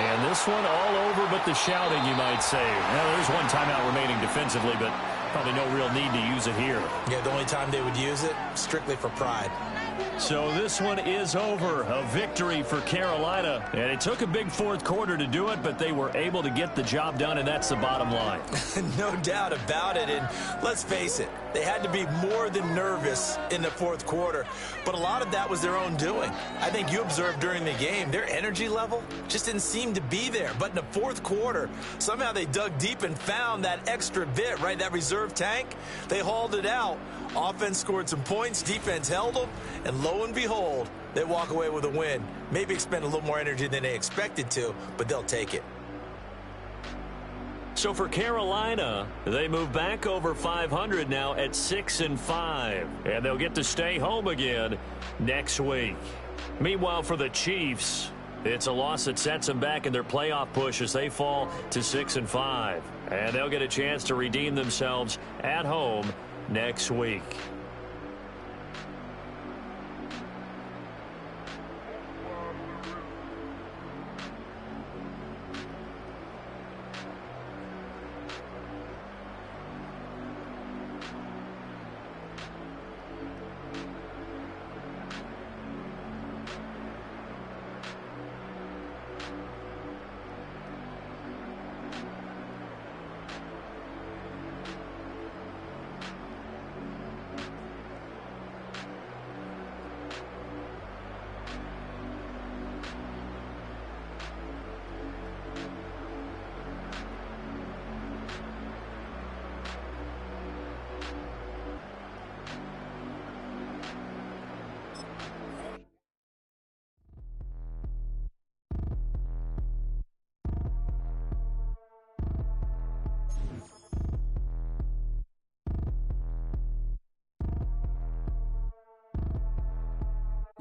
And this one all over but the shouting, you might say. Now, there's one timeout remaining defensively, but probably no real need to use it here. Yeah, the only time they would use it, strictly for pride. So this one is over. A victory for Carolina. And it took a big 4th quarter to do it, but they were able to get the job done, and that's the bottom line. No doubt about it. And let's face it, they had to be more than nervous in the 4th quarter. But a lot of that was their own doing. I think you observed during the game, their energy level just didn't seem to be there. But in the 4th quarter, somehow they dug deep and found that extra bit, right? That reserve tank. They hauled it out. Offense scored some points, defense held them, and lo and behold, they walk away with a win. Maybe expend a little more energy than they expected to, but they'll take it. So for Carolina, they move back over 500 now at 6-5. And they'll get to stay home again next week. Meanwhile, for the Chiefs, it's a loss that sets them back in their playoff push as they fall to 6-5. And they'll get a chance to redeem themselves at home next week.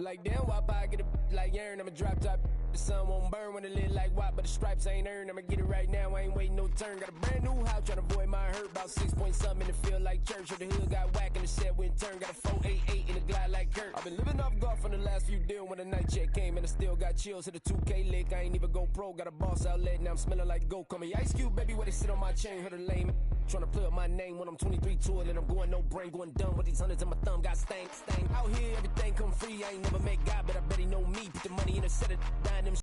Like damn, why I get a like Aaron, I'ma drop top. The sun won't burn when it lit like what, but the stripes ain't earned. I'ma get it right now, I ain't waiting no turn. Got a brand new house, tryna avoid my hurt. About 6 point something in the field like church. Or the hood got whack and the set went turn. Got a 488 in the glide like Kurt. I've been living off golf on the last few deals. When the night check came and I still got chills. Hit a 2K lick, I ain't even go pro. Got a boss outlet, now I'm smelling like gold. Call me Ice Cube, baby, where they sit on my chain. Heard a lame. Tryna play up my name when I'm 23 to it. And I'm going no brain, going dumb with these hundreds in my thumb. Got stank. Out here, everything come free. I ain't never met God, but I bet he know me. Put the money in a set of dime.